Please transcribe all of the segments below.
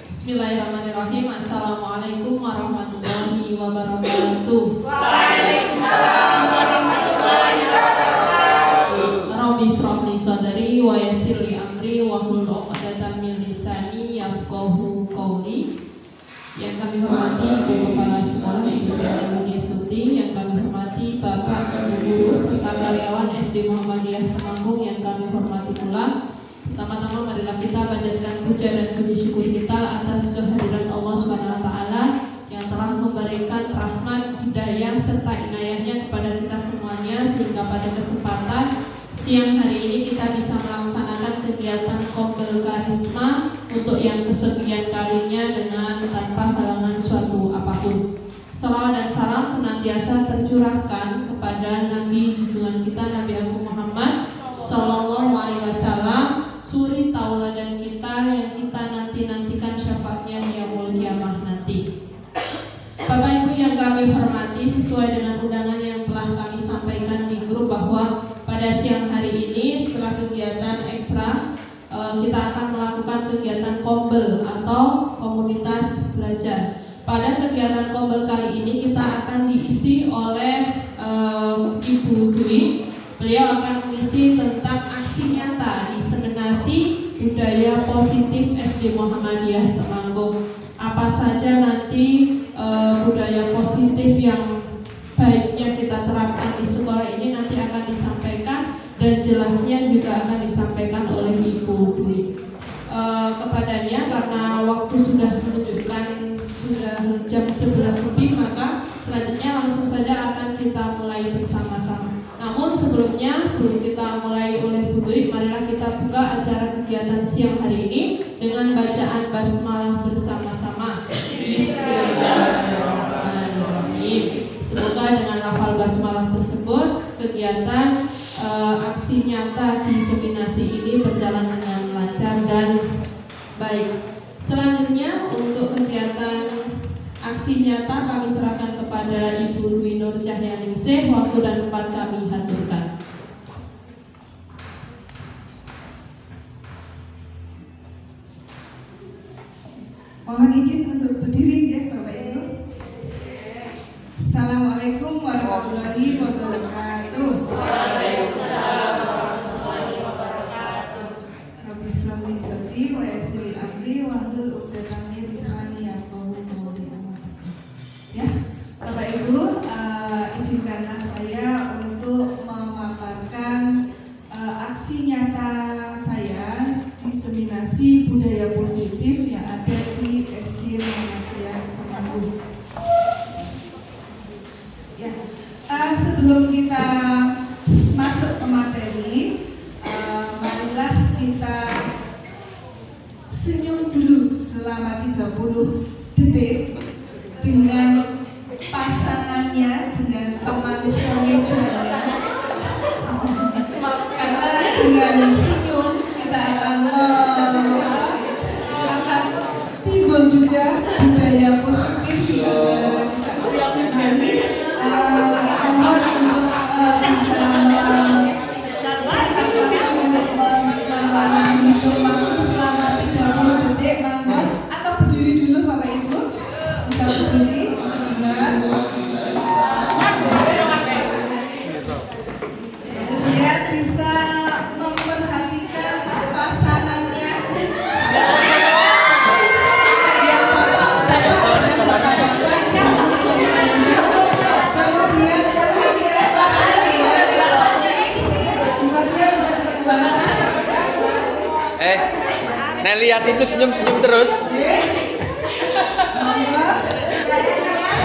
Bismillahirrahmanirrahim. Assalamualaikum warahmatullahi wabarakatuh. Waalaikumsalam warahmatullahi wabarakatuh. Rabbi shrah li sadri wa yassir li amri wahlul 'uqdatam min lisani yafqahu qawli. Yang kami hormati Ibu Kepala Sekolah Ibu Diana Budiastuti, yang kami hormati Bapak Ibu Guru serta karyawan SD Muhammadiyah Temanggung yang kami hormati pula. Pertama-tama marilah kita panjatkan puja dan puji syukur kita atas kehadiran Allah Subhanahu wa taala yang telah memberikan rahmat, hidayah serta inayahnya kepada kita semuanya, sehingga pada kesempatan siang hari ini kita bisa melaksanakan kegiatan Kombel Karisma untuk yang kesekian kalinya dengan tanpa halangan suatu apapun. Salawat dan salam senantiasa tercurahkan kepada Nabi junjungan kita, Nabi Agung Muhammad Sallallahu Alaihi Wasallam, suri tauladan kita yang kita nantikan syafaatnya di yaumul kiamah nanti. Bapak Ibu yang kami hormati, sesuai dengan undangan yang telah kami sampaikan di grup bahwa pada siang hari ini setelah kegiatan ekstra kita akan melakukan kegiatan Kombel atau komunitas belajar. Pada kegiatan Kombel kali ini kita akan diisi oleh Ibu Dwi. Beliau akan mengisi tentang aksi nyata diseminasi budaya positif SD Muhammadiyah Temanggung. Apa saja nanti budaya positif yang baiknya kita terapkan di sekolah ini nanti akan disampaikan, dan jelasnya juga akan disampaikan oleh Ibu Dwi. Kepadanya, karena waktu sudah menunjukkan sudah jam 11 lebih, maka selanjutnya langsung saja akan kita mulai bersama-sama. Namun sebelum kita mulai oleh Bu Dwi, marilah kita buka acara kegiatan siang hari ini dengan bacaan basmalah bersama-sama. Bismillahirrahmanirrahim. Semoga dengan lafal basmalah tersebut kegiatan aksi nyata diseminasi ini berjalan dengan lancar dan baik. Selanjutnya untuk kegiatan aksi nyata kami serahkan kepada Ibu Dwi Nur Cahyaningsih. Waktu dan tempat kami haturkan. Mohon izin untuk berdiri ya Bapak Ibu. Assalamualaikum warahmatullahi wabarakatuh. Waalaikumsalam warahmatullahi wabarakatuh. Rabbi shrah li sadri wa yassir li amri wahlul 'uqdatam min lisani yafqahu qawli. Ya, Bapak Ibu, izinkanlah saya untuk memaparkan aksi nyata saya diseminasi budaya positif yang ada di SD Muhammadiyah Temanggung. Ya, sebelum kita masuk ke materi, marilah kita senyum dulu selama 30 detik dengan pasangannya, dengan teman semeja. Karena dengan senyum kita akan timbul juga budaya positif di antara kita. Jadi mohon untuk bisa menghitung waktu selama 30 detik, monggo, atau berdiri dulu Bapak Ibu, bisa berdiri sebentar. Kemudian bisa memperhatikan pasangannya. Yang bapak kemudian perhatikan pasangannya. Nah lihat itu senyum-senyum terus.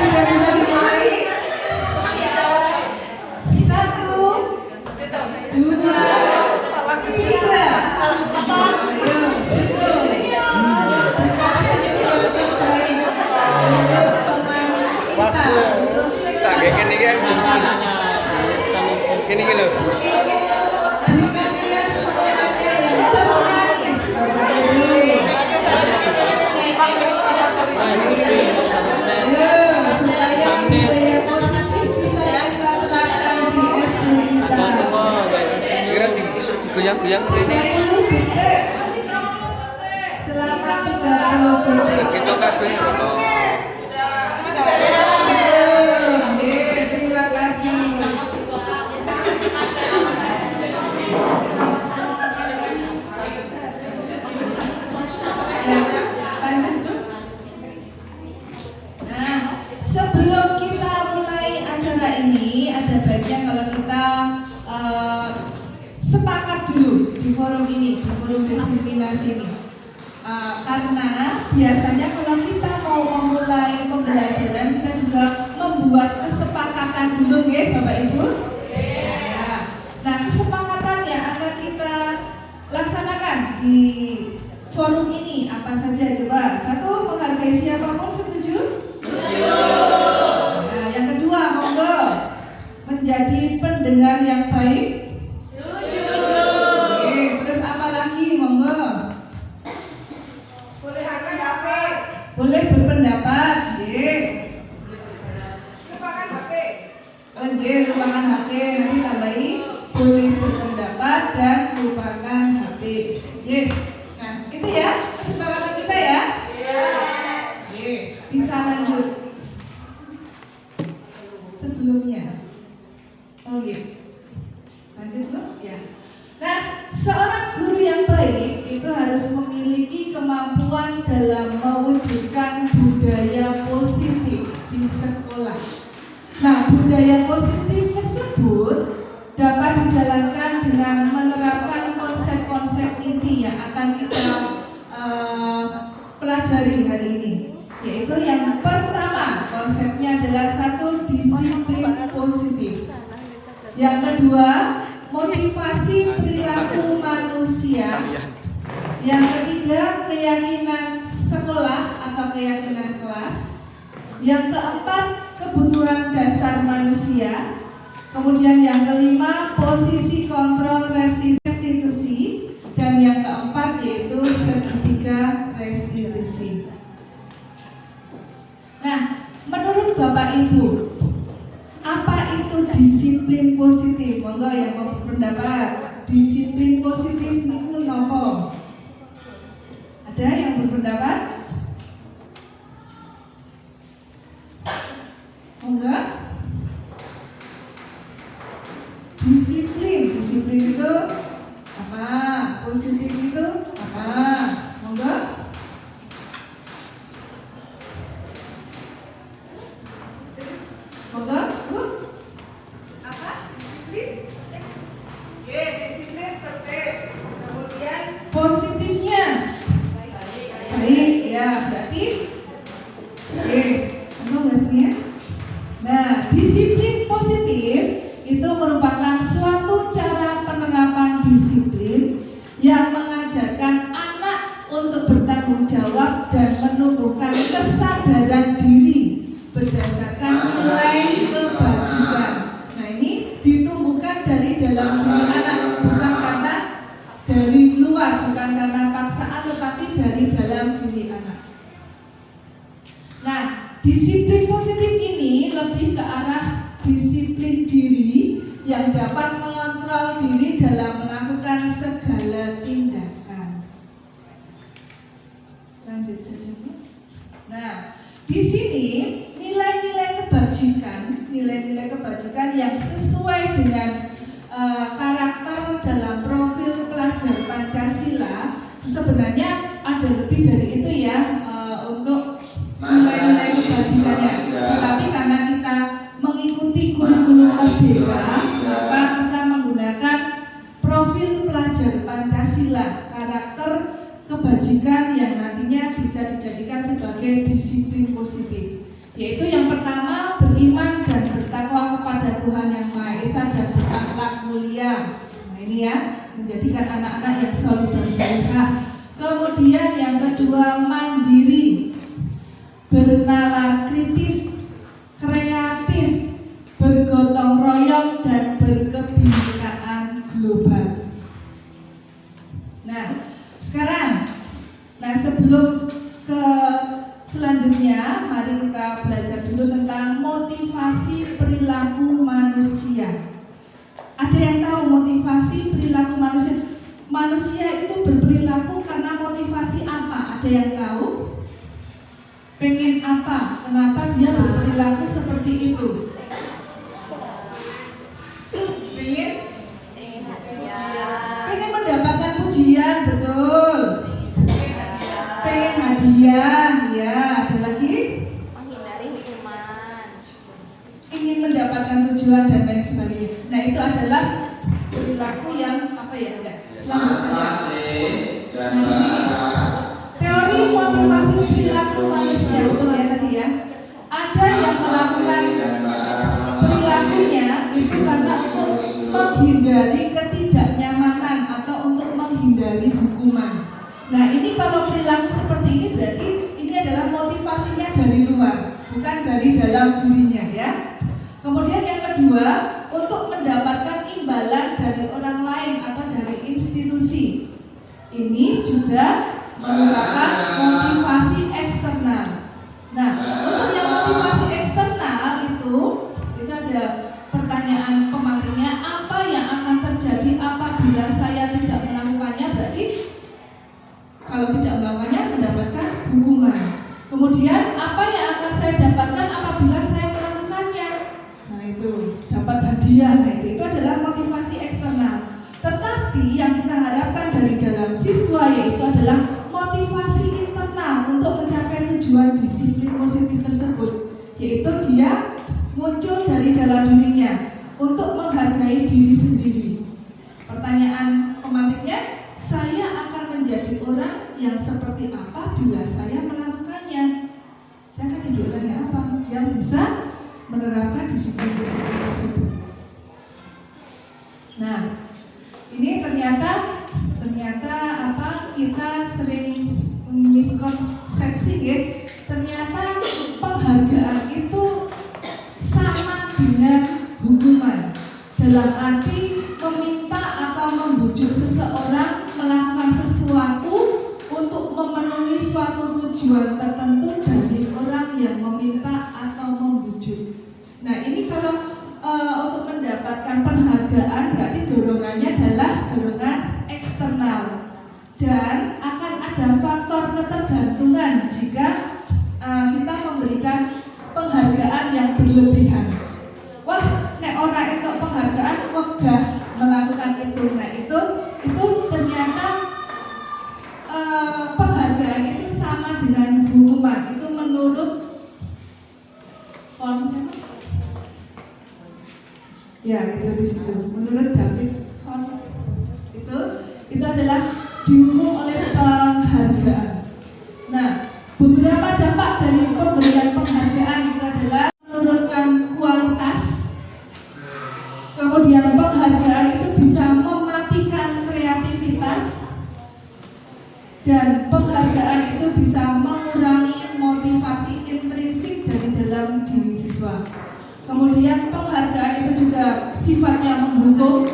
Sudah bisa dimulai. 1, 2, 3. Ayo, senyum. Dikasih senyum yang terbaik untuk teman kita. Tak kayak gini kan. Gini gitu. Berikan lihat semuanya yang termanis. Supaya budaya positif bisa kita terapkan di SD kita. Kira digoyang-goyang ini. 30 detik. Selama Kita kabeh. Terima kasih. Ya, lanjut. Nah, sebelum kita mulai acara ini, ada baiknya kalau kita sepakat dulu di forum ini, di forum disiplinasi ini. Karena biasanya kalau kita mau memulai pembelajaran, kita juga membuat kesepakatan dulu, ya Bapak Ibu. Ya. Nah, kesepakatan yang akan kita laksanakan di forum ini apa saja coba? Satu, menghargai siapapun, setuju? Setuju. Nah, yang kedua, monggo menjadi pendengar yang baik. Setuju. Oke, terus apa lagi, monggo? Boleh berpendapat, lupakan HP. Oh, lupakan HP. Nanti tambahi boleh berpendapat dan lupakan HP. Nah, itu ya kesepakatan kita ya. Bisa lanjut. Sebelumnya, lanjut dulu ya. Nah, seorang guru yang baik itu harus memiliki kemampuan dalam mewujudkan budaya positif di sekolah. Nah, budaya positif tersebut dapat dijalankan dengan menerapkan konsep-konsep inti yang akan kita pelajari hari ini. Yaitu yang pertama, konsepnya adalah satu, disiplin positif. Yang kedua, motivasi perilaku manusia. Yang ketiga, keyakinan sekolah atau keyakinan kelas. Yang keempat, kebutuhan dasar manusia. Kemudian yang kelima, posisi kontrol restitusi. Dan yang keempat yaitu segitiga restitusi. Nah, menurut Bapak Ibu, apa itu disiplin positif? Monggo yang mau berpendapat. Disiplin positif niku nopo? Ada yang berpendapat? Monggo. Disiplin itu apa? Positif itu apa? Monggo. Monggo, Bu. Apa? Disiplin? Oke, disiplin tertib. Kemudian positifnya baik, ya berarti oke, bahasnya. Nah, disiplin positif itu merupakan suatu cara penerapan disiplin yang mengajarkan anak untuk bertanggung jawab dan menumbuhkan kesadaran diri berdasarkan nilai kebajikan. Nah, ini ditumbuhkan dari dalam diri anak, bukan karena dari luar, bukan karena paksaan, tetapi dari dalam diri anak. Nah, disiplin positif ini lebih ke arah disiplin diri yang dapat mengontrol diri dalam melakukan segala tindakan. Lanjut saja, Bu. Nah, di sini nilai-nilai kebajikan yang sesuai dengan karakter dalam profil pelajar Pancasila sebenarnya ada lebih dari itu ya untuk nilai-nilai kebajikannya. Tetapi karena kita mengikuti kurikulum Merdeka, maka kita menggunakan profil pelajar Pancasila, karakter kebajikan yang nantinya bisa dijadikan sebagai disiplin positif. Yaitu yang pertama, beriman dan bertakwa kepada Tuhan Yang Maha Esa dan berakhlak mulia. Nah, ini ya, menjadikan anak-anak yang solid dan salihah. Kemudian yang kedua, mandiri, bernalar kritis, kreatif, bergotong royong dan berkebinekaan global. Nah, sekarang, sebelum ke selanjutnya, mari kita belajar dulu tentang motivasi perilaku manusia. Ada yang tahu motivasi perilaku manusia? Manusia itu berperilaku karena motivasi apa? Ada yang tahu? apa? Kenapa dia berperilaku seperti itu? Pengen mendapatkan pujian, betul. Pengen hadiah, ya. Ada lagi? Menghindari hukuman. Ingin mendapatkan tujuan dan lain sebagainya. Nah, itu adalah perilaku yang apa ya? Selamat saja. Nah, di sini teori motivasi perilaku manusia, betul ya tadi ya. Ada yang melakukan perilakunya itu karena untuk menghindari ketidaknyamanan atau untuk menghindari hukuman. Nah, ini kalau perilaku seperti ini berarti ini adalah motivasinya dari luar, bukan dari dalam dirinya ya. Kemudian yang kedua, untuk mendapatkan imbalan dari orang lain atau dari institusi. Ini juga merupakan motivasi eksternal. Nah, untuk yang motivasi eksternal itu ada pertanyaan pemateri, apa yang akan terjadi apabila saya tidak melakukannya? Berarti kalau tidak melakukannya mendapatkan hukuman. Kemudian apa yang akan saya dapatkan apabila saya melakukannya? Nah, itu dapat hadiah. Nah, itu adalah motivasi eksternal. Tetapi yang kita harapkan dari dalam siswa yaitu adalah motivasi internal untuk mencapai tujuan disiplin positif tersebut, yaitu dia muncul dari dalam dirinya untuk menghargai diri sendiri. Pertanyaan pemantiknya, saya akan menjadi orang yang seperti apa bila saya melakukannya? Saya akan jadi orang yang apa? Yang bisa menerapkan disiplin positif tersebut. Nah, ini ternyata apa, kita sering miskonsepsi ya. Ternyata penghargaan itu sama dengan hukuman, dalam arti meminta atau membujuk seseorang melakukan sesuatu untuk memenuhi suatu tujuan tertentu dari orang yang meminta atau membujuk. Nah, ini kalau untuk mendapatkan penghargaan berarti dorongannya adalah dorongan eksternal dan akan ada faktor ketergantungan jika kita memberikan penghargaan yang berlebihan. Wah, nek ora entuk penghargaan wegah melakukan itu. Nah, itu ternyata penghargaan itu sama dengan hukuman. Itu menurut siapa? Ya, itu di situ. Menurut David Horn itu adalah dihukum oleh penghargaan. Nah, beberapa dampak dari pemberian penghargaan itu adalah menurunkan kualitas. Kemudian penghargaan itu bisa mematikan kreativitas dan penghargaan itu bisa mengurangi motivasi intrinsik dari dalam diri siswa. Kemudian penghargaan itu juga sifatnya menghukum.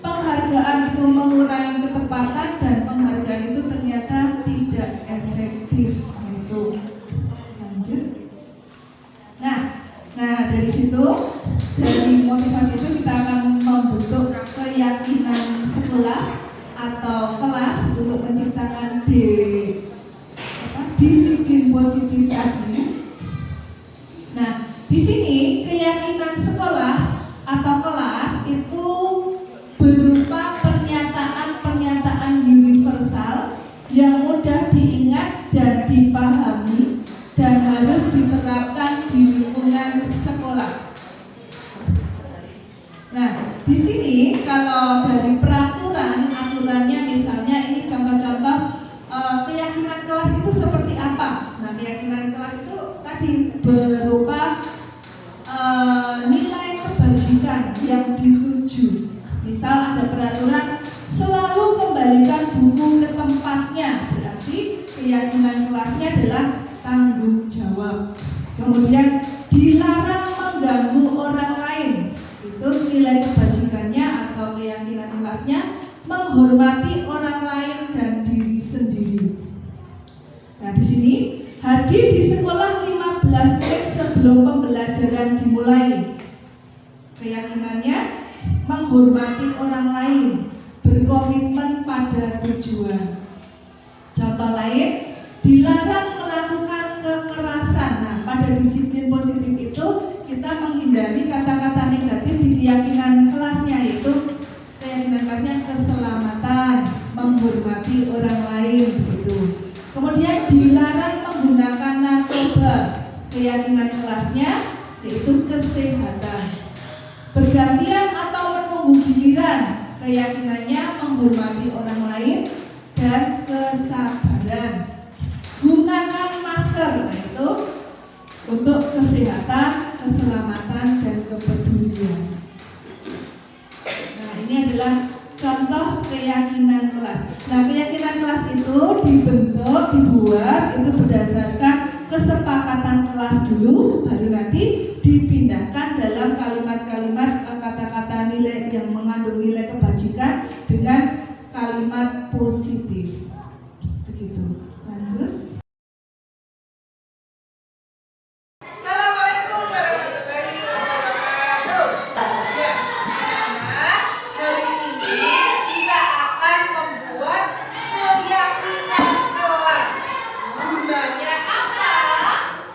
Penghargaan itu mengurangi ketepatan dan penghargaan itu ternyata tidak efektif. Itu lanjut. Nah dari situ, dari motivasi itu kita akan membentuk keyakinan sekolah atau kelas untuk menciptakan disiplin positif tadi. Nah, di sini keyakinan sekolah atau kelas itu berupa pernyataan universal yang mudah diingat dan dipahami dan harus diterapkan di lingkungan sekolah. Nah, di sini kalau dari aturannya misalnya ini contoh-contoh keyakinan kelas itu seperti apa? Nah, keyakinan kelas itu tadi berupa nilai kebajikan yang dituju. Misal ada peraturan selalu kembalikan buku ke tempatnya, berarti keyakinan kelasnya adalah tanggung jawab. Kemudian dilarang mengganggu orang lain, itu nilai kebajikannya atau keyakinan kelasnya menghormati orang lain dan diri sendiri. Nah, di sini hadir di sekolah 15 menit sebelum pembelajaran dimulai. Keyakinannya menghormati orang lain, berkomitmen pada tujuan. Contoh lain, dilarang melakukan kekerasan kita menghindari kata-kata negatif di keyakinan kelasnya, yaitu keyakinan kelasnya keselamatan, menghormati orang lain begitu. Kemudian dilarang menggunakan narkoba, keyakinan kelasnya yaitu kesehatan. Bergantian atau menunggu giliran, keyakinannya menghormati orang lain dan kesabaran. Gunakan masker, yaitu untuk kesehatan, keselamatan, dan kepedulian. Nah, ini adalah contoh keyakinan kelas. Nah, keyakinan kelas itu dibuat itu berdasarkan kesepakatan kelas dulu, baru nanti dipindahkan dalam kalimat-kalimat kata-kata nilai yang mengandung nilai kebajikan dengan kalimat positif. Begitu. Lanjut. Assalamualaikum warahmatullahi wabarakatuh. Ya, nah, hari ini kita akan membuat keyakinan kelas. Gunanya apa?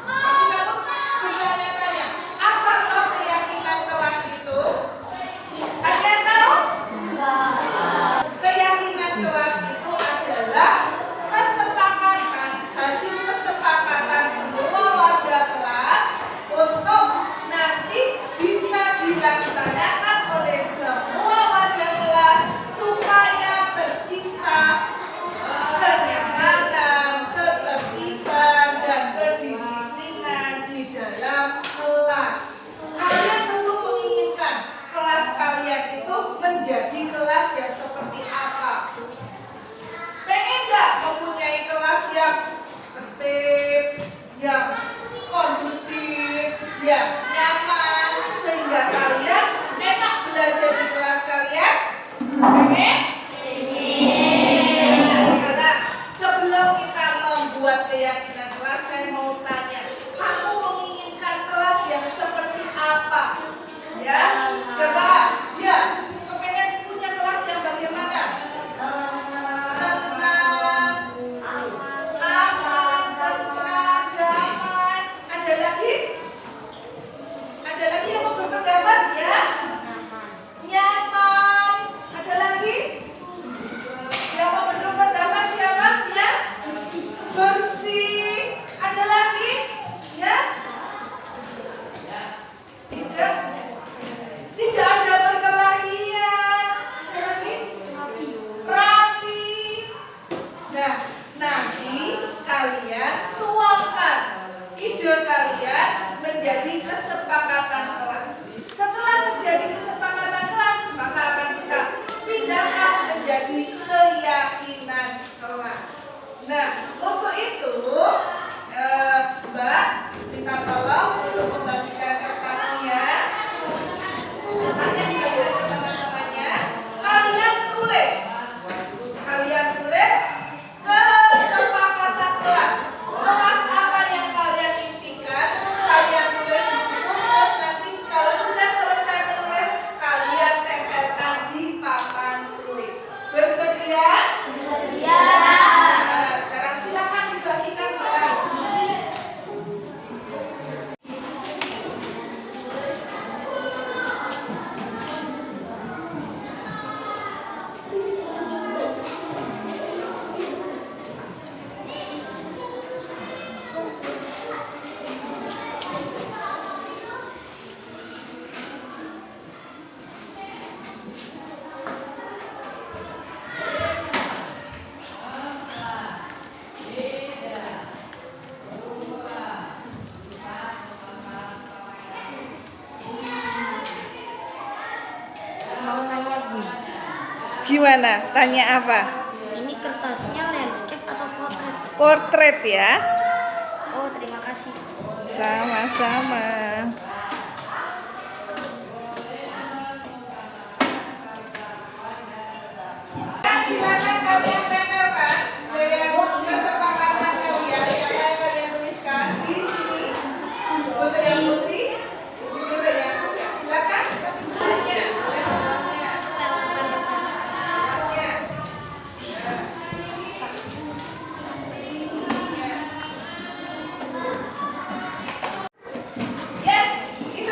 Masih kamu gunanya tanya. Apa toh keyakinan kelas itu? Ada yang tahu? Keyakinan kelas itu adalah kesepakatan, hasil kesepakatan semua warga kelas untuk nanti bisa dilaksanakan oleh semua warga kelas supaya tercipta kenyamanan, ketertiban, dan kedisiplinan di dalam kelas. Kalian tentu menginginkan kelas kalian itu menjadi kelas yang seperti apa? Pengen nggak mempunyai kelas yang tertib, yang kondusif, yang nyaman, sehingga kalian enak belajar di kelas kalian? Pengen? Nah, sekarang sebelum kita membuat keyakinan kelas, saya mau tanya, kamu menginginkan kelas yang seperti apa? Ya, coba. Ya, kepengen punya kelas yang bagaimana? Tenang, aman, tentram, damai. Ada lagi? Ada lagi yang mau berpendapat ya? Nyaman. Ada lagi? Yang mau berpendapat siapa? Ya? Bersih. Ada lagi? Ya? Tidak. Tidak ada perkelahian. Ada lagi? Rapi. Nah, nanti kalian tuangkan ide kalian menjadi kesepakatan kelas. Setelah terjadi kesepakatan kelas, maka akan kita pindahkan menjadi keyakinan kelas. Nah, untuk itu, Mbak, kita tolong untuk membagikan kertasnya. Nanti diberikan ke teman-temannya. Kalian tulis kesepakatan kelas. Kelas apa yang kalian impikan? Kalian tulis di situ. Terus nanti kalau sudah selesai menulis, kalian tempelkan di papan tulis. Bersedia? Bersedia. Nah, sekarang silakan dibagikan kelas. Gimana? Tanya apa? Ini kertasnya landscape atau potret? Portrait ya. Oh, terima kasih. Sama-sama. Silakan kalian tempelkan kesepakatan kalian yang kalian tuliskan di sini. Untuk yang putih, di sini untuk yang putih. Silakan. Tanya. Ya, itu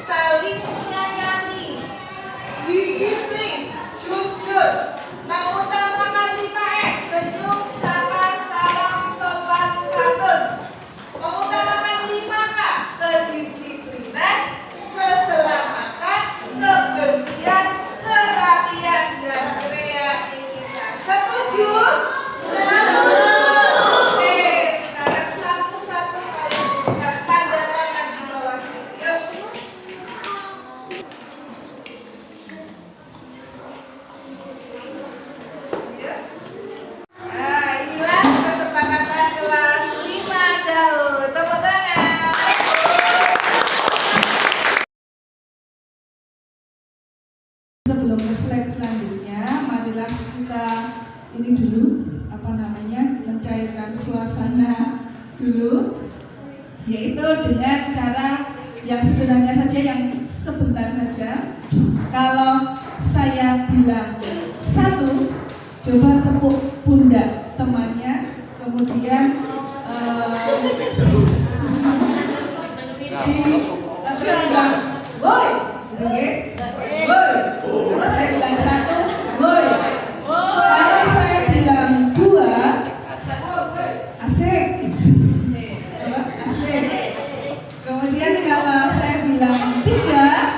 saling menyayangi, disiplin, jujur, mengutamakan 5S, senyum, sapa, salam, sopan, santun. Mengutamakan 5K, kedisiplinan, keselamatan, kebersihan, kerapian, dan kreativitas. Setuju? Oke, sekarang satu-satu kalian buka tanda tangan di bawah sini. Yuk. Yuk. Nah, inilah kesepakatan kelas 5 Daud. Tepuk tangan. Sebelum ke slide selanjutnya, marilah kita ini dulu mencairkan suasana dulu, yaitu dengan cara yang sederhana saja, yang sebentar saja. Kalau saya bilang 1, coba tepuk pundak temannya, kemudian bilang woi, oke, woi. Kalau saya bilang 1, woi. Kalau saya bilang 2, asik. Asik. Kemudian kalau saya bilang 3,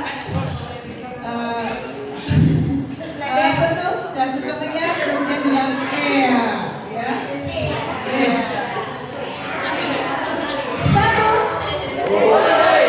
sentuh dan temannya, kemudian bilang ya. 1, 2, 3,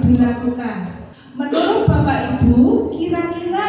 dilakukan. Menurut Bapak Ibu, kira-kira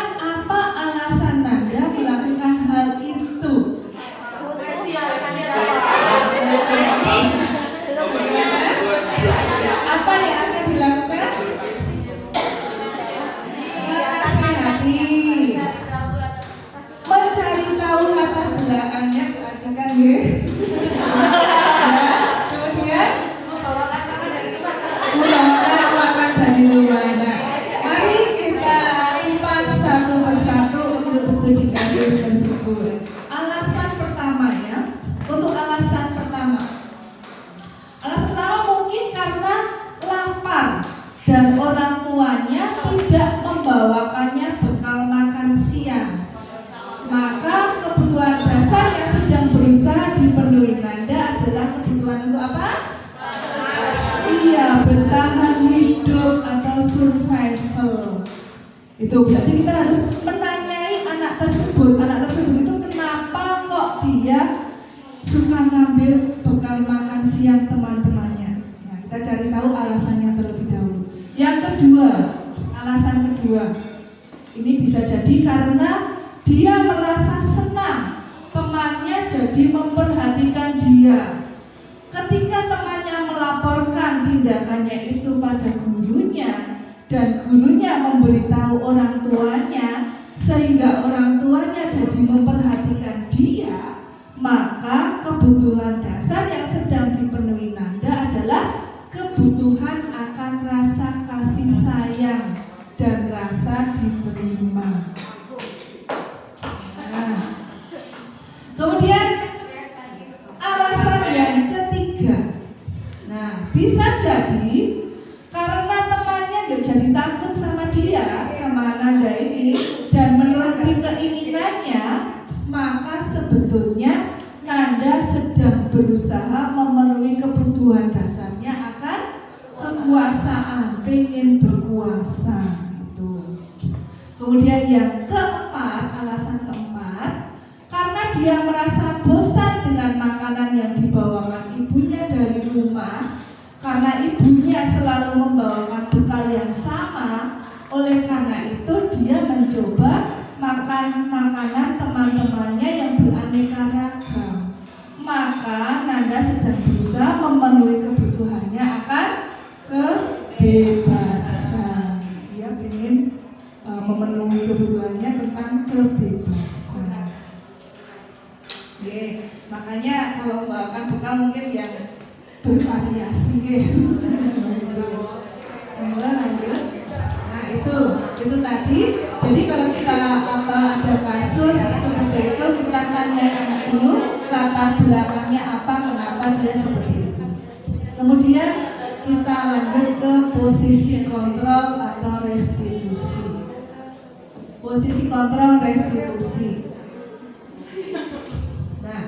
Itu berarti kita harus menanyai anak tersebut itu kenapa kok dia suka ngambil bekal makan siang teman-temannya. Nah, kita cari tahu alasannya terlebih dahulu. Yang kedua, alasan kedua, ini bisa jadi karena dia merasa senang temannya jadi memperhatikan dia. Ketika temannya melaporkan tindakannya itu pada gurunya dan gurunya memberitahu orang tuanya sehingga orang tuanya jadi memperhatikan dia, maka kebutuhan dasar yang sedang dipenuhi Nanda adalah kebutuhan akan rasa kasih sayang dan rasa diterima. Nah, kemudian alasan yang ketiga, nah bisa jadi karena temannya gak jadi takut sama dia, sama Nanda ini, dan menuruti keinginannya, maka sebetulnya Nanda sedang berusaha memenuhi kebutuhan dasarnya akan kekuasaan, pengen berkuasa gitu. Kemudian yang keempat, alasan keempat, karena dia merasa bosan dengan makanan yang dibawakan ibunya dari rumah, karena ibunya selalu membawakan bekal yang sama, oleh karena itu dia mencoba makan makanan teman-temannya yang beraneka ragam. Maka Nanda sedang berusaha memenuhi kebutuhannya akan kebebasan. Dia ingin memenuhi kebutuhannya tentang kebebasan. Makanya kalau membawakan bekal mungkin yang bervariasi lanjut. Nah itu tadi. Jadi kalau kita ada kasus seperti itu, kita tanya anak dulu latar belakangnya apa, kenapa dia seperti itu. Kemudian kita lanjut ke posisi kontrol atau restitusi. Posisi kontrol restitusi. Nah,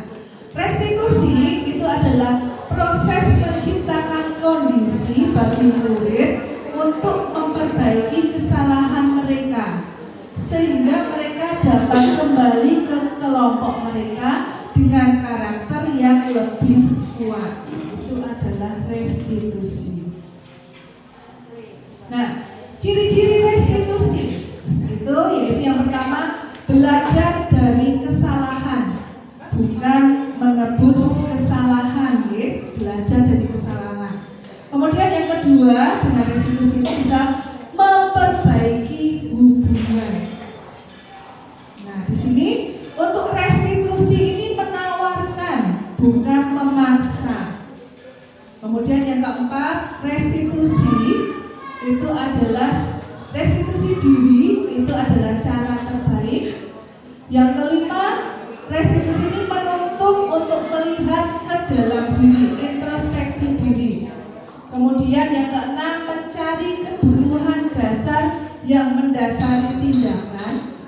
restitusi itu adalah proses menciptakan kondisi bagi murid untuk memperbaiki kesalahan mereka sehingga mereka dapat kembali ke kelompok mereka dengan karakter yang lebih kuat. Itu adalah restitusi. Nah, ciri-ciri restitusi itu yaitu yang pertama, belajar dari kesalahan, bukan menebus kesalahan, belajar dari kesalahan. Kemudian yang kedua, dengan restitusi itu bisa memperbaiki hubungan. Nah, di sini untuk restitusi ini menawarkan, bukan memaksa. Kemudian yang keempat, restitusi itu adalah restitusi diri, itu adalah cara terbaik. Yang kelima, restitusi ini menuntut untuk melihat ke dalam diri, introspeksi diri. Kemudian yang keenam, mencari kebutuhan dasar yang mendasari tindakan.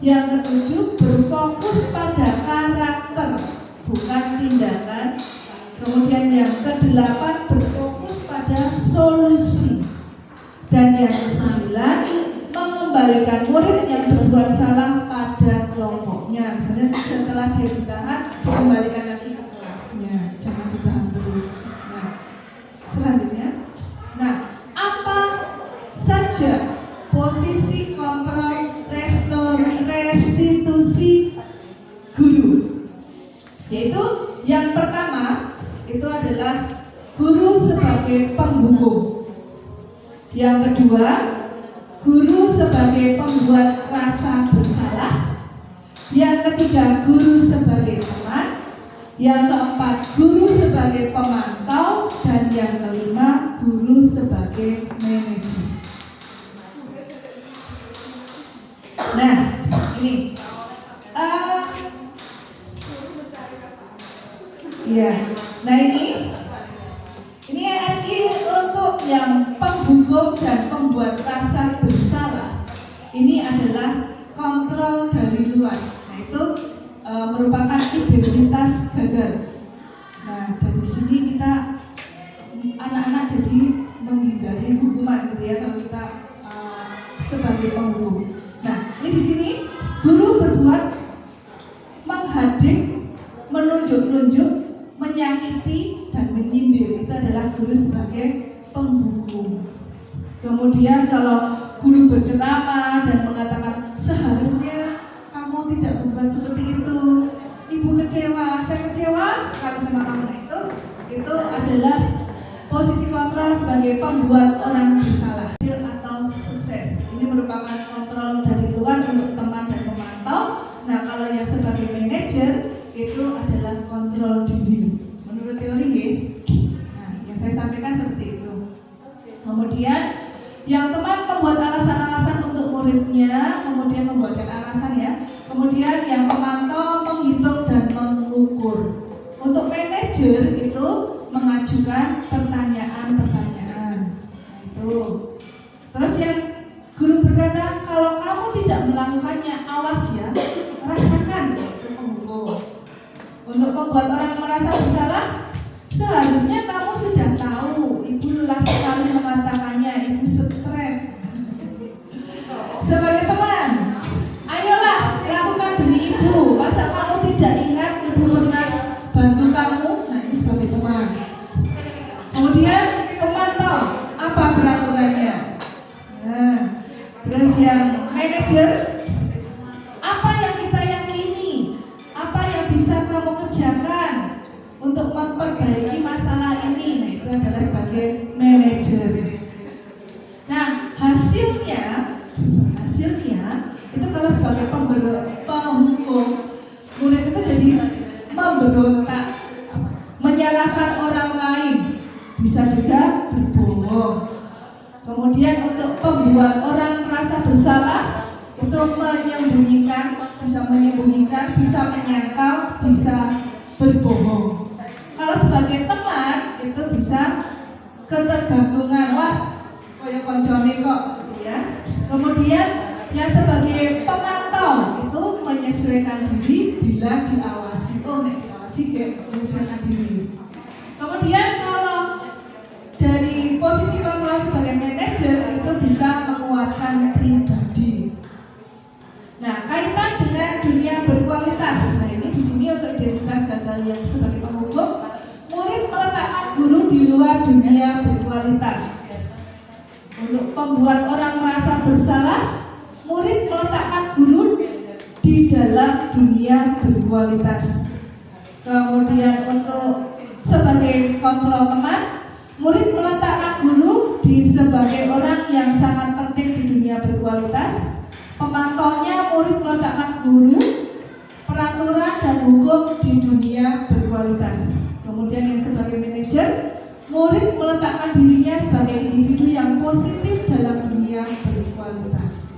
Yang ketujuh, berfokus pada karakter, bukan tindakan. Kemudian yang kedelapan, berfokus pada solusi. Dan yang kesembilan, mengembalikan murid yang berbuat salah pada kelompoknya. Misalnya setelah dia ditahan, kembalikan lagi ke kelasnya, jangan ditahan terus. Nah, selanjutnya, nah apa saja posisi kontrol restitusi guru? Yaitu yang pertama itu adalah guru sebagai penghukum. Yang kedua, guru sebagai pembuat rasa bersalah. Yang ketiga, guru sebagai teman. Yang keempat, guru sebagai pemantau. Dan yang kelima, guru sebagai manajer. Nah, ini ya. Nah ini untuk yang penghukum dan pembuat rasa bersalah, ini adalah kontrol dari luar. Nah itu merupakan identitas gagal. Nah dari sini kita anak-anak jadi menghindari hukuman gitu ya. Kalau kita sebagai penghukum. Nah, ini di sini guru berbuat menghadik, menunjuk-nunjuk, menyakiti dan menyindir. Itu adalah guru sebagai penghukum. Kemudian kalau guru berceramah dan mengatakan seharusnya kamu tidak berbuat seperti itu, ibu kecewa, saya kecewa sekali sama kamu. Nah, itu adalah posisi kontrol sebagai pembuat orang bersalah, hasil atau sukses. Ini merupakan kontrol dari luar untuk teman dan pemantau. Nah, kalau yang sebagai manajer itu adalah kontrol diri. Menurut teori ya. Nah, yang saya sampaikan seperti itu. Kemudian yang teman membuat alasan-alasan untuk muridnya, kemudian membuatkan alasan ya. Kemudian yang pemantau menghitung dan mengukur. Untuk manajer itu mengajukan pertanyaan-pertanyaan. Itu. Terus yang guru berkata, kalau kamu tidak melakukannya, awas ya, rasakan. Itu penghukum. Untuk membuat orang merasa bersalah, seharusnya kamu sudah tahu, ibu lelah sekali mengatakannya, ibu stres. Sebagai teman, ayolah lakukan demi ibu. Masa kamu tidak ingat ibu pernah bantu kamu? Nah, ini sebagai teman. Kemudian pemantau, apa peraturannya? Nah, terus yang manajer, apa yang kita yakini? Apa yang bisa kamu kerjakan untuk memperbaiki masalah ini? Nah, itu adalah sebagai manajer. Nah, hasilnya itu kalau sebagai penghukum, murid itu jadi memberontak, menyalahkan orang lain, bisa juga berbohong. Kemudian untuk membuat orang merasa bersalah, itu menyembunyikan, bisa menyangkal, bisa berbohong. Kalau sebagai teman itu bisa ketergantungan, wah kayak koncone kok, gitu ya. Kemudian yang sebagai pemantau itu menyesuaikan diri bila diawasi. Oh, nek diawasi kayak menyesuaikan diri. Kemudian kalau dari posisi kontrol sebagai manajer itu bisa menguatkan pribadi. Nah, kaitan dengan dunia berkualitas. Nah, ini di sini untuk identitas gagal yang sebagai penghukum, murid meletakkan guru di luar dunia berkualitas. Untuk membuat orang merasa bersalah, murid meletakkan guru di dalam dunia berkualitas. Kemudian untuk sebagai kontrol teman, murid meletakkan guru di sebagai orang yang sangat penting di dunia berkualitas. Pemantaunya murid meletakkan guru, peraturan dan hukum di dunia berkualitas. Kemudian yang sebagai manajer, murid meletakkan dirinya sebagai individu yang positif dalam dunia berkualitas.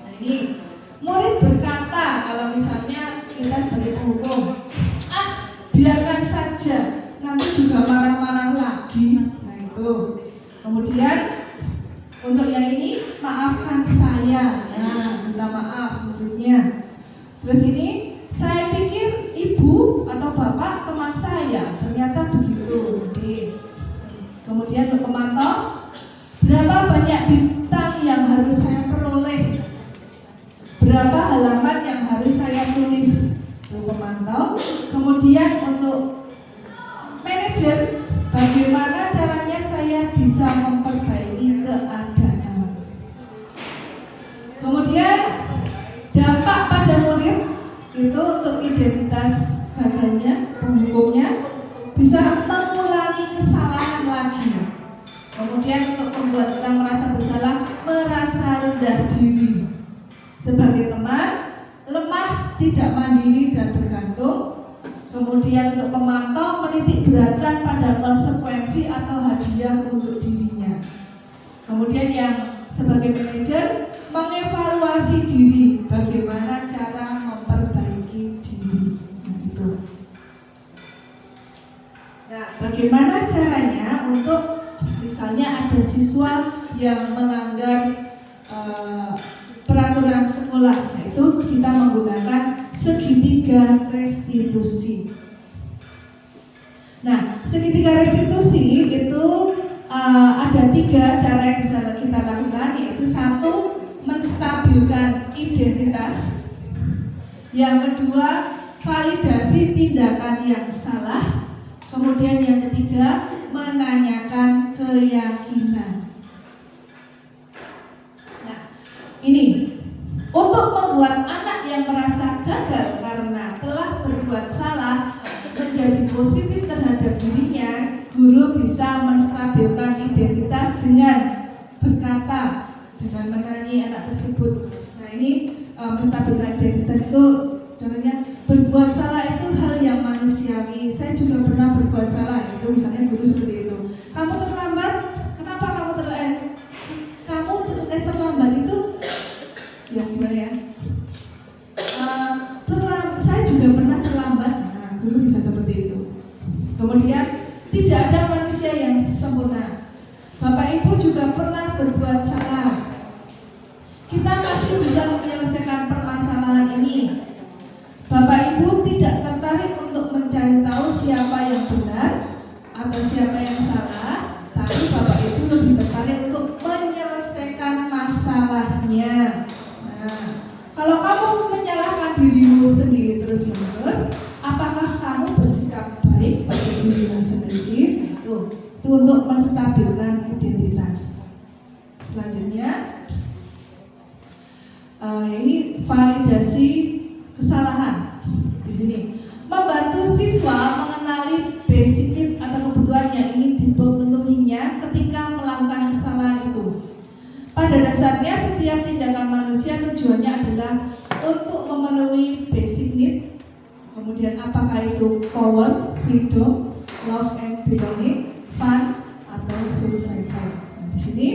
Nah, ini murid berkata, kalau misalnya kita sebagai penghukum, biarkan saja, nanti juga marah-marah lagi. Nah, itu. Kemudian untuk yang ini, maafkan saya. Nah, minta maaf tentunya. Terus ini, saya pikir ibu atau bapak teman saya, ternyata begitu. Oke. Kemudian untuk pemantau, berapa banyak bintang yang harus saya peroleh? Berapa halaman yang harus saya tulis? Untuk pemantau. Kemudian untuk manajer, bagaimana caranya saya bisa memperbaiki keadaan? Kemudian dampak pada murid itu untuk identitas gagalnya, penghukumnya, bisa mengulangi kesalahan lagi. Kemudian untuk membuat orang merasa bersalah, merasa rendah diri. Sebagai teman, lemah, tidak mandiri dan bergantung. Kemudian untuk pemantau, menitik beratkan pada konsekuensi atau hadiah untuk dirinya. Kemudian yang sebagai manajer, mengevaluasi diri, bagaimana cara memperbaiki diri. Nah, itu. Nah, bagaimana caranya untuk misalnya ada siswa yang melanggar peraturan sekolah, itu kita menggunakan segitiga restitusi. Nah, segitiga restitusi itu ada 3 cara yang bisa kita lakukan, yaitu 1, menstabilkan identitas. Yang kedua, validasi tindakan yang salah. Kemudian yang ketiga, menanyakan keyakinan. Nah, ini untuk membuat anak yang merasa gagal karena telah berbuat salah menjadi positif terhadap dirinya, guru bisa menstabilkan identitas dengan berkata, dengan menanyai anak tersebut. Nah, ini menstabilkan identitas itu caranya, berbuat salah itu hal yang manusiawi. Saya juga pernah berbuat salah, itu misalnya guru seperti itu. Kamu terlambat, kenapa kamu terlambat itu? Ya gimana ya? Saya juga pernah terlambat. Nah, guru bisa seperti itu. Kemudian tidak ada manusia yang sempurna. Bapak Ibu juga pernah berbuat salah. Kita pasti bisa menyelesaikan permasalahan ini. Bapak Ibu tidak tertarik untuk mencari tahu siapa yang benar atau siapa yang salah, tapi Bapak Ibu lebih tertarik untuk menyelesaikan masalahnya. Nah, kalau kamu menyalahkan dirimu sendiri terus-menerus, apakah kamu bersikap baik pada dirimu sendiri? Itu untuk menstabilkan identitas. Selanjutnya, ini validasi kesalahan. Di sini, membantu siswa mengenali basic need atau kebutuhan yang ingin dipenuhinya ketika melakukan kesalahan itu. Pada dasarnya, setiap tindakan manusia tujuannya adalah untuk memenuhi basic need. Kemudian apakah itu power, freedom, love and belonging, fun, atau survival. Nah, di sini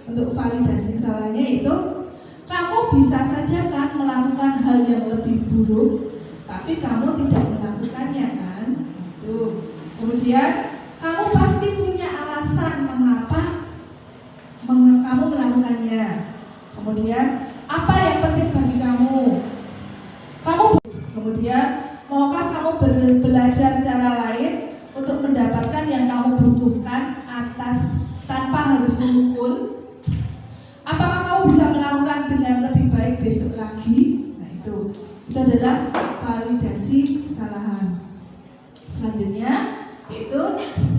untuk validasi kesalahannya itu, kamu bisa saja kan melakukan hal yang lebih buruk, tapi kamu tidak melakukannya kan? Tuh. Kemudian kamu pasti punya alasan mengapa kamu melakukannya. Kemudian apa yang penting bagi kamu? Kemudian maukah kamu belajar cara lain untuk mendapatkan yang kamu butuhkan tanpa harus memukul? Apakah kamu bisa melakukan dengan lebih baik besok lagi? Nah, itu adalah validasi kesalahan. Selanjutnya itu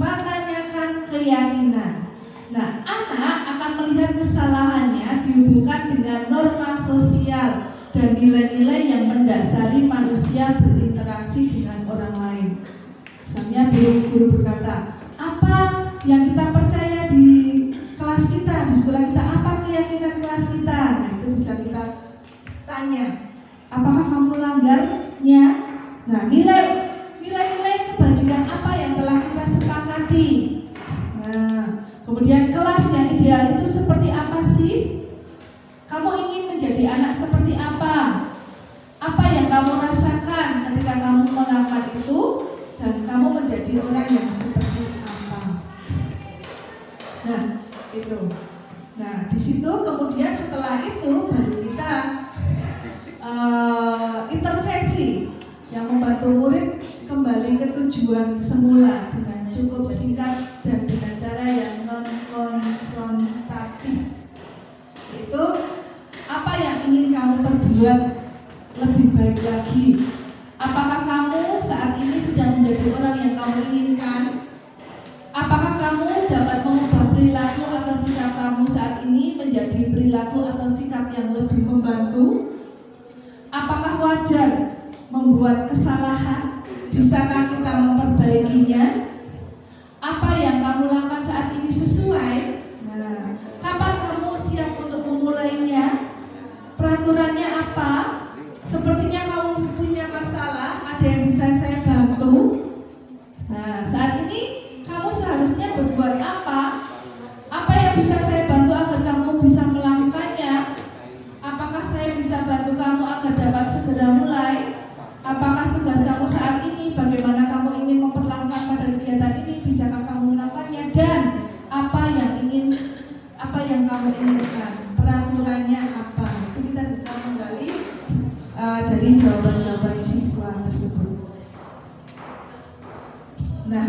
menanyakan keyakinan. Nah, anak akan melihat kesalahannya dihubungkan dengan norma sosial dan nilai-nilai yang mendasari manusia berinteraksi dengan orang lain. Misalnya guru berkata, apa yang kita percaya di kelas kita, di sekolah kita, apa keyakinan kelas kita? Nah, itu bisa kita tanya, apakah kamu melanggarnya? Nah, nilai-nilai kebajikan apa yang telah kita sepakati? Nah, kemudian kelas yang ideal itu seperti apa sih? Kamu ingin menjadi anak seperti apa? Apa yang kamu rasakan ketika kamu melakukan itu? Dan kamu menjadi orang yang seperti apa? Nah, itu. Nah, di situ kemudian setelah itu baru kita intervensi yang membantu murid kembali ke tujuan semula dengan cukup singkat dan dengan cara yang non konfrontatif. Itu apa yang ingin kamu perbuat lebih baik lagi? Apakah kamu saat ini sedang menjadi orang yang kamu inginkan? Apakah kamu dapat mengubah perilaku atau sikap kamu saat ini menjadi perilaku atau sikap yang lebih membantu? Apakah wajar membuat kesalahan? Bisakah kita memperbaikinya? Apa yang kamu lakukan saat ini sesuai? Nah, kapan kamu siap untuk memulainya? Peraturannya apa? Sepertinya kamu punya masalah, ada yang bisa saya bantu? Nah, saat ini kamu seharusnya berbuat apa? Apa yang bisa saya bantu agar kamu bisa melakukannya? Apakah saya bisa bantu kamu agar dapat segera mulai? Apakah tugas kamu saat ini? Bagaimana kamu ingin memperlakukan pada kegiatan ini? Bisakah kamu melakukannya? Dan apa yang kamu inginkan? Peraturannya apa? Itu kita bisa menggali dari jawaban-jawaban siswa tersebut. Nah,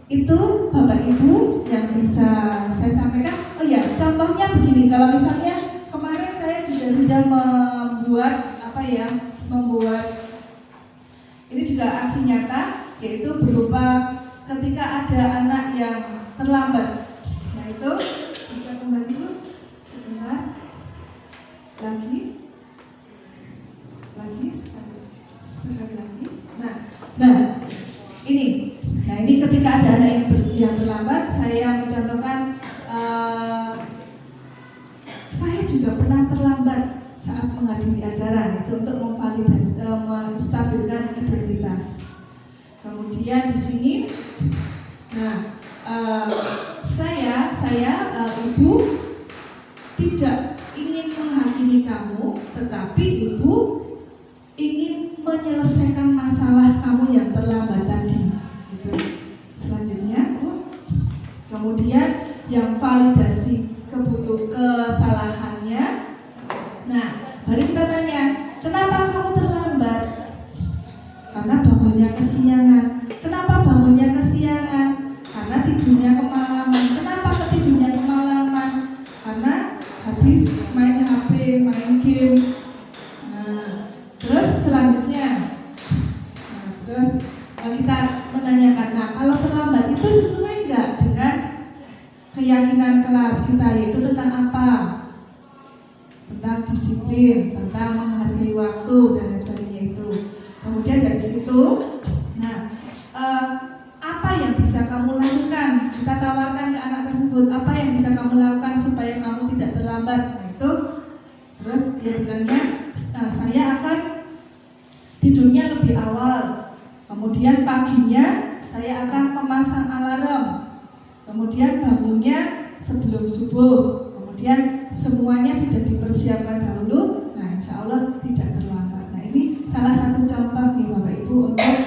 Itu Bapak Ibu yang bisa saya sampaikan. Oh ya, contohnya begini, kalau misalnya kemarin saya juga sudah membuat ini juga aksi nyata, yaitu berupa ketika ada anak yang terlambat. Nah itu bisa kembali Bu, sebentar lagi sekali lagi. Nah ini ketika ada anak yang terlambat, saya mencontohkan saya juga pernah terlambat saat menghadiri acara itu untuk memvalidasi, menstabilkan identitas. Kemudian di sini, saya ibu tidak ingin menghakimi kamu, tetapi ibu ingin menyelesaikan masalah kamu yang terlambat tadi. Gitu. Selanjutnya, kemudian yang validasi kesalahannya. Nah, baru kita tanya, kenapa kamu terlambat? Karena bangunnya kesiangan. Kenapa bangunnya kesiangan? Karena tidurnya kemalaman. Kenapa tidurnya kemalaman? Karena habis main HP, main game. Nah, terus selanjutnya, kita menanyakan, nah kalau terlambat itu sesuai nggak dengan keyakinan kelas kita, yaitu tentang apa? Tentang disiplin, tentang menghargai waktu dan lain sebagainya itu. Kemudian dari situ, apa yang bisa kamu lakukan? Kita tawarkan ke anak tersebut, apa yang bisa kamu lakukan supaya kamu tidak terlambat? Nah itu, terus dia bilangnya, saya akan tidurnya lebih awal. Kemudian paginya saya akan memasang alarm. Kemudian bangunnya sebelum subuh. Kemudian semuanya sudah dipersiapkan dahulu. Nah, insya Allah tidak terlambat. Nah, ini salah satu contoh nih Bapak Ibu untuk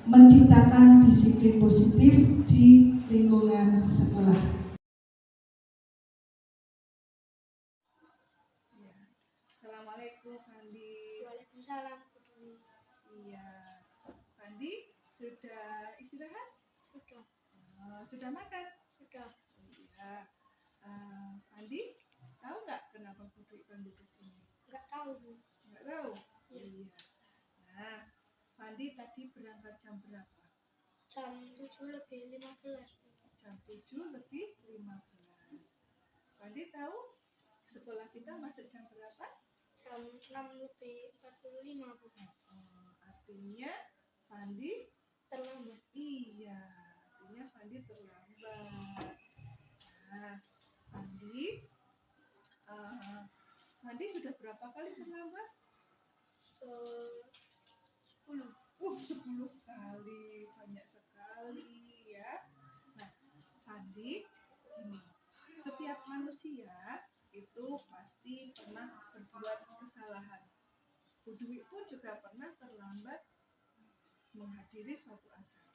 menciptakan disiplin positif di lingkungan sekolah. Assalamualaikum Fandi. Waalaikumsalam. Iya, Fandi sudah istirahat? Sudah. Sudah makan? Sudah. Iya. Fandi tahu nggak kenapa Putri Fandi kesini? Nggak tahu Bu. Nggak tahu? Ya. Iya. Nah, Fandi tadi berangkat jam berapa? Jam 7:15 Bu. Jam 7:15. Fandi tahu sekolah kita masuk jam berapa? Jam 6:45 Bu. Artinya Fandi Terlambat. Iya, artinya Fandi terlambat. Nah, Fandi sudah berapa kali terlambat? 10. 10 kali, banyak sekali ya. Nah, Fandi, gini, setiap manusia itu pasti pernah berbuat kesalahan. Bu Dwi pun juga pernah terlambat menghadiri suatu acara,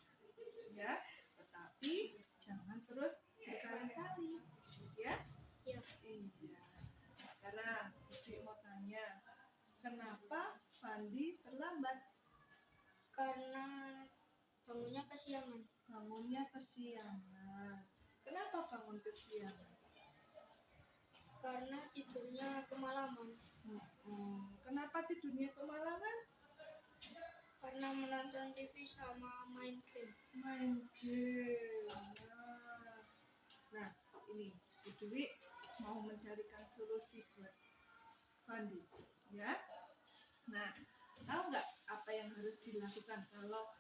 ya. Tetapi jangan terus berkali-kali, ya. Ya. Iya. Sekarang Dwi mau tanya, kenapa Fandi terlambat? Karena bangunnya kesiangan. Bangunnya kesiangan. Kenapa bangun kesiangan? Karena tidurnya kemalaman. Kenapa tidurnya kemalaman? Karena menonton TV sama main game. Main game. Nah, ini Bu Dwi mau mencarikan solusi buat Fandi, ya. Nah, tahu nggak apa yang harus dilakukan kalau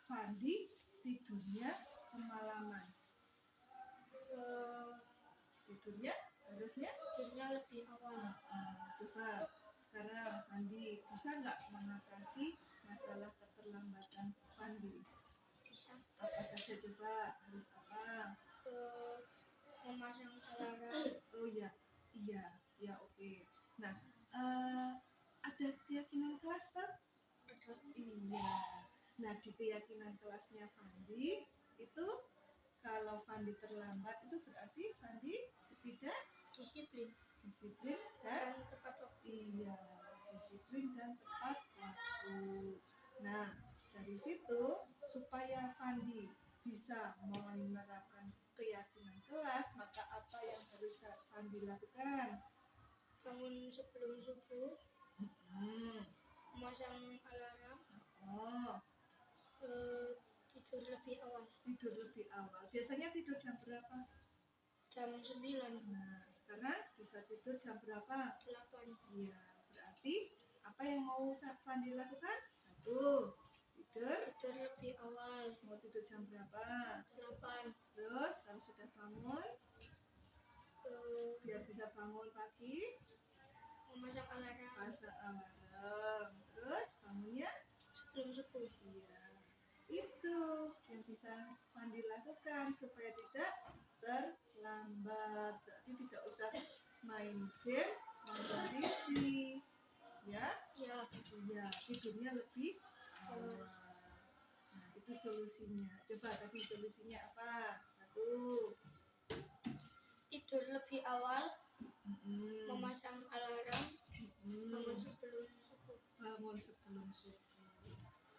Fandi tidurnya kemalaman? Tidurnya Tidurnya lebih awal. Coba sekarang Fandi bisa nggak mengatasi masalah keterlambatan Fandi? Bisa. Apa saja coba? Harus apa? Memasang alarm. Oh iya, oke. Nah, ada keyakinan kelas kan? Ada. Iya. Nah, di keyakinan kelasnya Fandi itu kalau Fandi terlambat itu berarti Fandi tidak Disiplin dan tepat waktu. Iya, disiplin dan tepat waktu. Nah, dari situ supaya Fandi bisa menerapkan keyakinan kelas, maka apa yang harus Fandi lakukan? Bangun sebelum subuh, memasang alarm, Oh, tidur lebih awal, tidur lebih awal. Biasanya tidur jam berapa? jam 9, Nah, sekarang bisa tidur jam berapa? 8, Iya, berarti apa yang mau Fandi lakukan? Satu, tidur. tidur lebih awal, Mau tidur jam berapa? 8, Terus kalau sudah bangun, eh, biar bisa bangun pagi, memasang alarm pasang alarm. Terus bangunnya? sebelum subuh. Iya, itu yang bisa Fandi lakukan supaya tidak terlambat. Berarti tidak usah main game, nonton TV, ya? Ya, Iya, tidurnya lebih awal. Nah, itu solusinya. Coba tadi solusinya apa? Satu, tidur lebih awal, mm-mm, memasang alarm, mm-mm, bangun sebelum subuh. bangun sebelum subuh.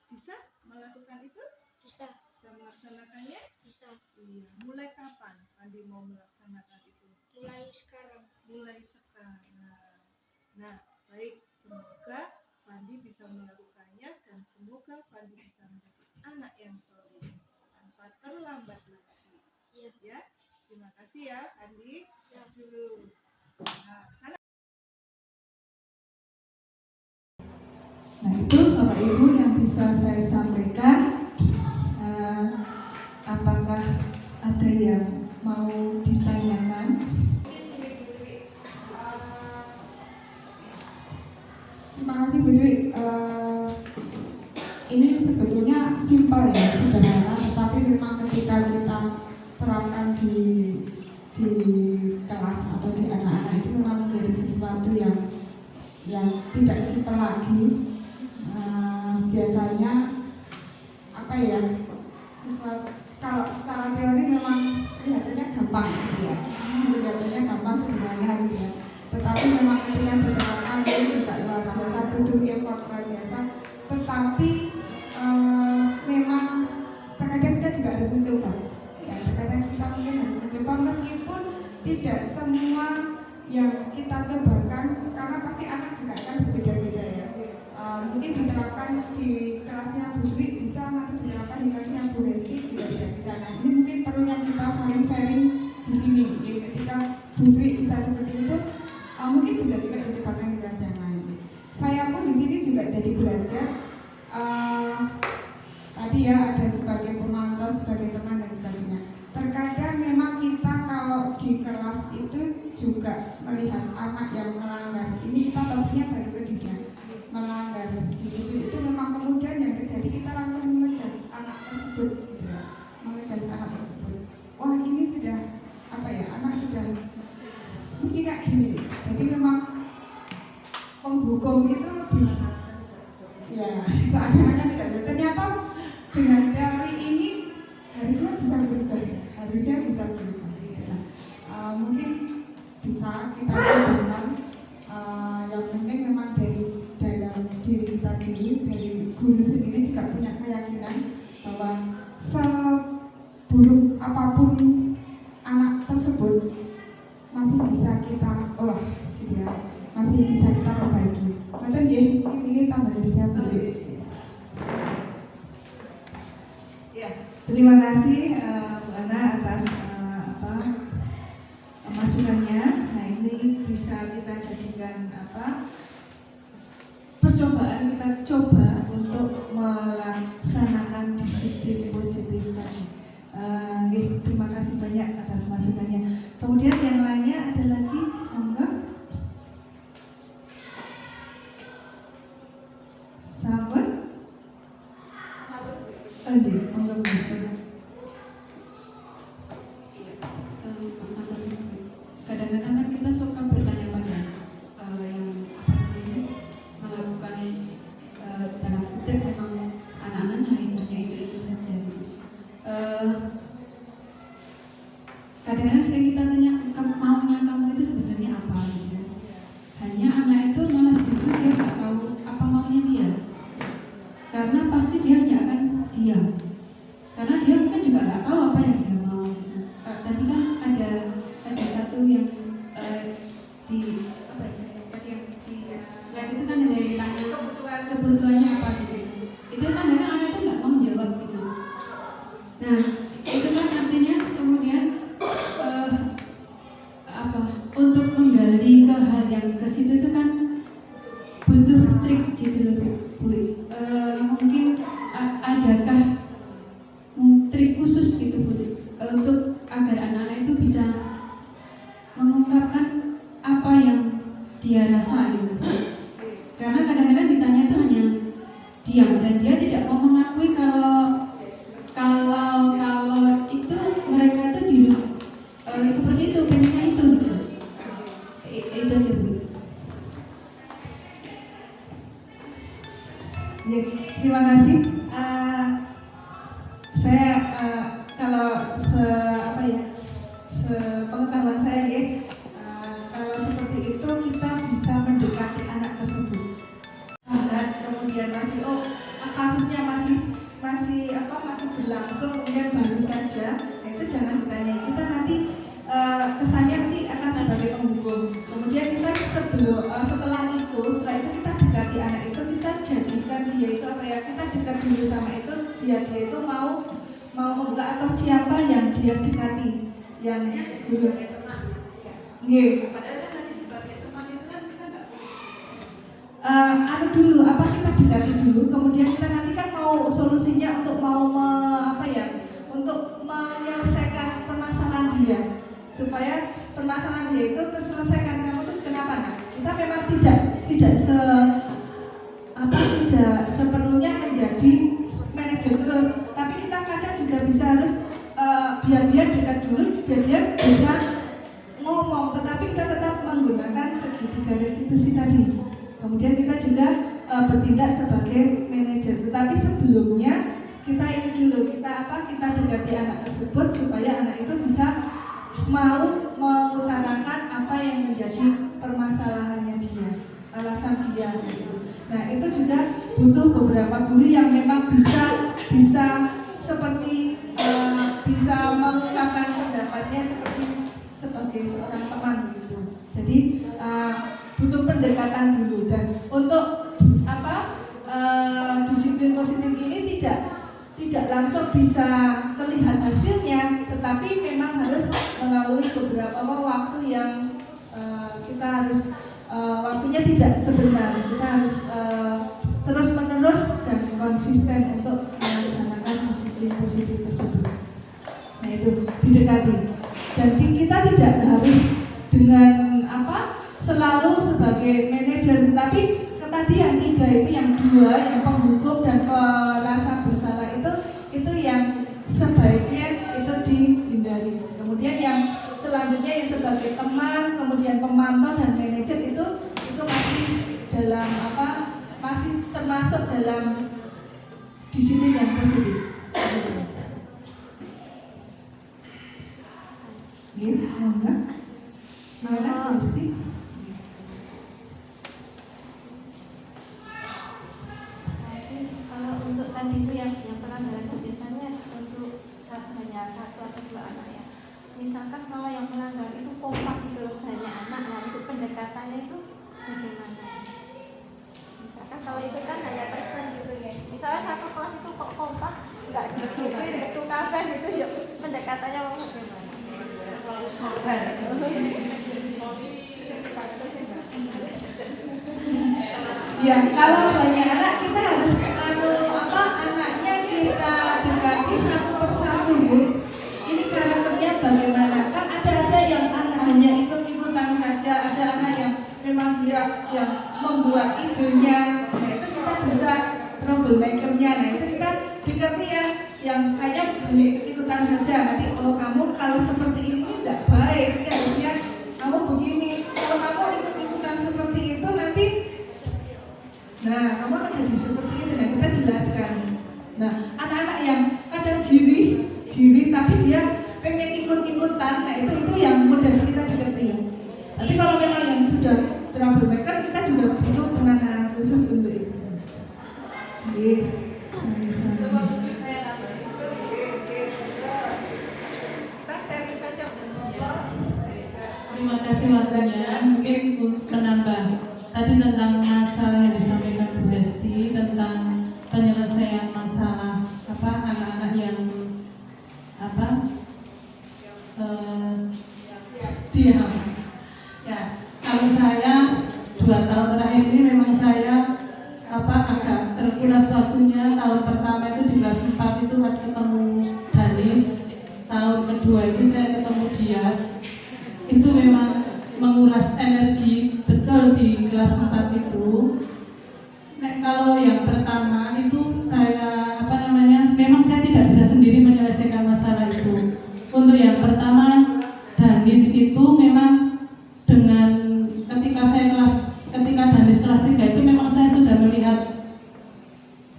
Bisa melakukan itu? Bisa, Bisa melaksanakannya? bisa. Iya. Mulai kapan Andi mau melaksanakan itu? Mulai sekarang. Mulai sekarang. Nah, baik. Semoga Fandi bisa melakukannya dan semoga Fandi bisa menjadi anak yang soleh tanpa terlambat lagi. Iya. Ya, terima kasih ya, Fandi. Ya. Dulu. Nah, Nah itu Bapak Ibu yang bisa saya sampaikan. Apakah ada yang mau ditanyakan? Terima kasih Bu Dwi. Ini sebetulnya simpel ya, sederhana, tetapi memang ketika kita terapkan di kelas atau di anak-anak itu memang menjadi sesuatu yang tidak simpel lagi. Biasanya apa ya? Kalau secara teori memang kelihatannya gampang gitu ya, kelihatannya gampang sederhana gitu ya. Tetapi memang ketika diterapkan itu juga luar biasa, butuh effort luar biasa. Tetapi memang terkadang kita juga harus mencoba. Ya, terkadang kita mungkin harus mencoba meskipun tidak semua yang kita cobakan, karena pasti anak juga kan berbeda-beda ya. Mungkin diterapkan di kelasnya Bu Dwi bisa, nanti diterapkan di kelasnya Bu Hesti juga tidak bisa. Nah ini mungkin perlunya kita saling sharing di sini. Ya, ketika Bu Dwi bisa seperti itu, mungkin bisa juga dicobakan di kelas yang lain. Saya pun di sini juga jadi belajar. Tadi ya ada sebagai pemantau, sebagai teman dan sebagainya. Terkadang memang kita kalau di kelas itu juga melihat anak yang melanggar. Ini kita tahunya baru ke desain. Melanggar disiplin itu memang kemudian yang terjadi kita langsung mengejas anak tersebut gitu ya. Mengejas anak tersebut. Wah ini sudah apa ya, anak sudah mesti kayak gini. Jadi memang penghukum itu lebih ya seakan-akan tidak benar. Ternyata dengan teori ini harusnya bisa berubah ya. Harusnya bisa berubah gitu ya. Mungkin bisa kita cobakan. Yang penting memang dari dalam diri kita dulu, dari guru sendiri juga punya keyakinan bahwa seburuk apapun anak tersebut masih bisa kita olah gitu ya, masih bisa kita perbaiki. Nanti ya, ini tambah dari saya Bu Dwi. Ya, terima kasih Bu Ana atas masukannya. Nah ini bisa kita jadikan percobaan, kita coba untuk melaksanakan disiplin positif tadi. Terima kasih banyak atas masukannya. Kemudian yang lainnya ada lagi, monggo. Sahabat? Monggo Mas. Kadang-kadang kan kita suka bertanya-tanya yang melakukan dalam kutip memang anak-anaknya akhirnya itu saja. Kadang-kadang sering kita tanya maunya kamu itu sebenarnya apa gitu. Hanya anak itu malah justru dia nggak tahu apa maunya dia, karena pasti dia hanya akan diam. kebutuhannya apa gitu. Itu kadang anak itu nggak mau jawab gitu. Nah, itu kan artinya kemudian untuk menggali ke hal yang ke situ itu kan butuh trik gitu loh Bu. Mungkin adakah trik khusus gitu Bu untuk agar anak-anak itu bisa mengungkapkan apa yang dia rasa gitu. Karena kadang-kadang ditanya itu hanya diam dan dia tidak mau mengakui kalau itu mereka itu seperti itu, pengennya itu gitu. Itu aja Bu. Ya, terima kasih. Saya kalau sepengetahuan saya ya, kalau seperti itu kita bisa mendekati anak tersebut. Dan kemudian kasusnya masih berlangsung, kemudian baru saja, nah itu jangan ditanya. Kita nanti kesannya nanti akan sebagai penghukum. Kemudian kita setelah itu kita dekati anak itu, kita jadikan dia itu kita dekat dulu sama itu, biar dia itu mau membuka atau siapa yang dia dekati, yang guru. Nggih. Padahal kan sebagai teman itu kan kita nggak dulu kita dekati dulu, kemudian kita nanti kan mau solusinya untuk untuk menyelesaikan permasalahan dia, supaya permasalahan dia itu terselesaikan. Kamu tuh kenapa? Nah, kita memang tidak sepenuhnya menjadi manajer terus, tapi kita kadang juga bisa harus biar dia dekat dulu, biar dia bisa ngomong, tetapi kita tetap menggunakan segitiga restitusi tadi. Kemudian kita juga bertindak sebagai manajer, tetapi sebelumnya kita ini dulu, kita dekati anak tersebut supaya anak itu bisa mau mengutarakan apa yang menjadi permasalahannya dia, alasan dia gitu. Nah, itu juga butuh beberapa guru yang memang bisa seperti bisa mengungkapkan pendapatnya sebagai seorang teman gitu. Jadi butuh pendekatan dulu, dan untuk disiplin positif ini tidak langsung bisa terlihat hasilnya, tetapi memang harus melalui beberapa waktu yang kita harus waktunya tidak sebentar, kita harus terus menerus dan konsisten untuk melaksanakan disiplin positif tersebut. Nah, itu didekati, dan kita tidak harus dengan selalu sebagai manajer, tapi tadi yang 3 itu, yang 2, yang penghukum dan perasa bersalah itu yang sebaiknya itu dihindari. Kemudian yang selanjutnya yang sebagai teman, kemudian pemantau dan manajer itu masih dalam masih termasuk dalam disiplin yang positif. Gitu, gimana Kristi? Kalau untuk tadi itu yang pelanggaran biasanya untuk hanya 1 atau 2 anak ya. Misalkan kalau yang melanggar itu kompak gitu banyak anak, nah untuk pendekatannya itu bagaimana? Misalkan kalau itu kan hanya persen gitu ya. Misalnya satu kelas itu kok kompak, nggak disiplin, betul kafe gitu ya. Pendekatannya mau bagaimana? Sabar. Ya, kalau banyak anak kita harus anaknya kita dekati satu persatu, Bu. Ini karakternya bagaimana? Kan ada yang anak hanya ikut-ikutan saja, ada anak yang memang dia yang membuat idenya. Nah, itu kita bisa troublemaker-nya. Nah, itu kita dekati ya, yang kayak hanya ikut-ikutan saja. Nanti kamu kalau seperti ini tidak baik, ini harusnya kamu begini. Kalau kamu ikut-ikutan seperti itu nanti kamu akan jadi seperti itu. Nah, kita jelaskan. Nah, anak-anak yang kadang jiri tapi dia pengen ikut-ikutan, nah itu yang mudah kita dekati. Tapi kalau memang yang sudah troublemaker, kita juga butuh penanganan khusus untuk itu. Terima kasih waktunya. Mungkin menambah tadi tentang masalah yang disampaikan Bu Hesti kelas waktunya tahun pertama itu di kelas 4 itu ada ketemu Danis, tahun kedua itu saya ketemu Dias. Itu memang menguras energi betul di kelas 4 itu. Kalau yang pertama itu saya memang saya tidak bisa sendiri menyelesaikan masalah itu. Untuk yang pertama Danis itu memang dengan ketika Danis kelas 3 itu memang saya sudah melihat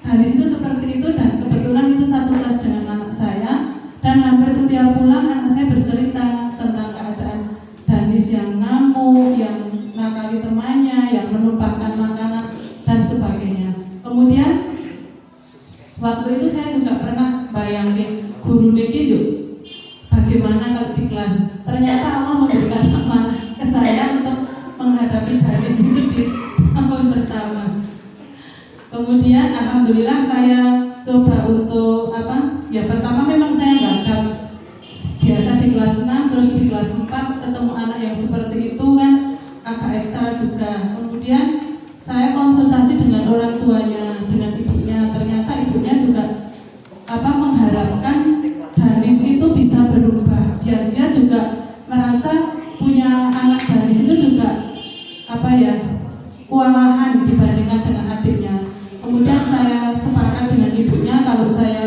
Danis itu seperti itu, dan kebetulan itu satu kelas dengan anak saya, dan hampir setiap pulang anak saya bercerita tentang keadaan Danis yang ngamuk, yang nakali temannya, yang menumpahkan makanan dan sebagainya. Kemudian waktu itu saya juga pernah bayangin guru niki bagaimana kalau di kelas. Ternyata Allah memberikan amanah ke saya untuk menghadapi Danis itu di tahun pertama. Kemudian alhamdulillah saya coba untuk pertama memang saya gagal. Biasa di kelas 6, terus di kelas 4 ketemu anak yang seperti itu kan agak ekstra juga. Kemudian saya konsultasi dengan orang tuanya, dengan ibunya. Ternyata ibunya juga mengharapkan Danis itu bisa berubah. Dia juga merasa punya anak Danis itu juga kewalahan dibandingkan dengan adiknya. Kemudian saya sepakat dengan ibunya kalau saya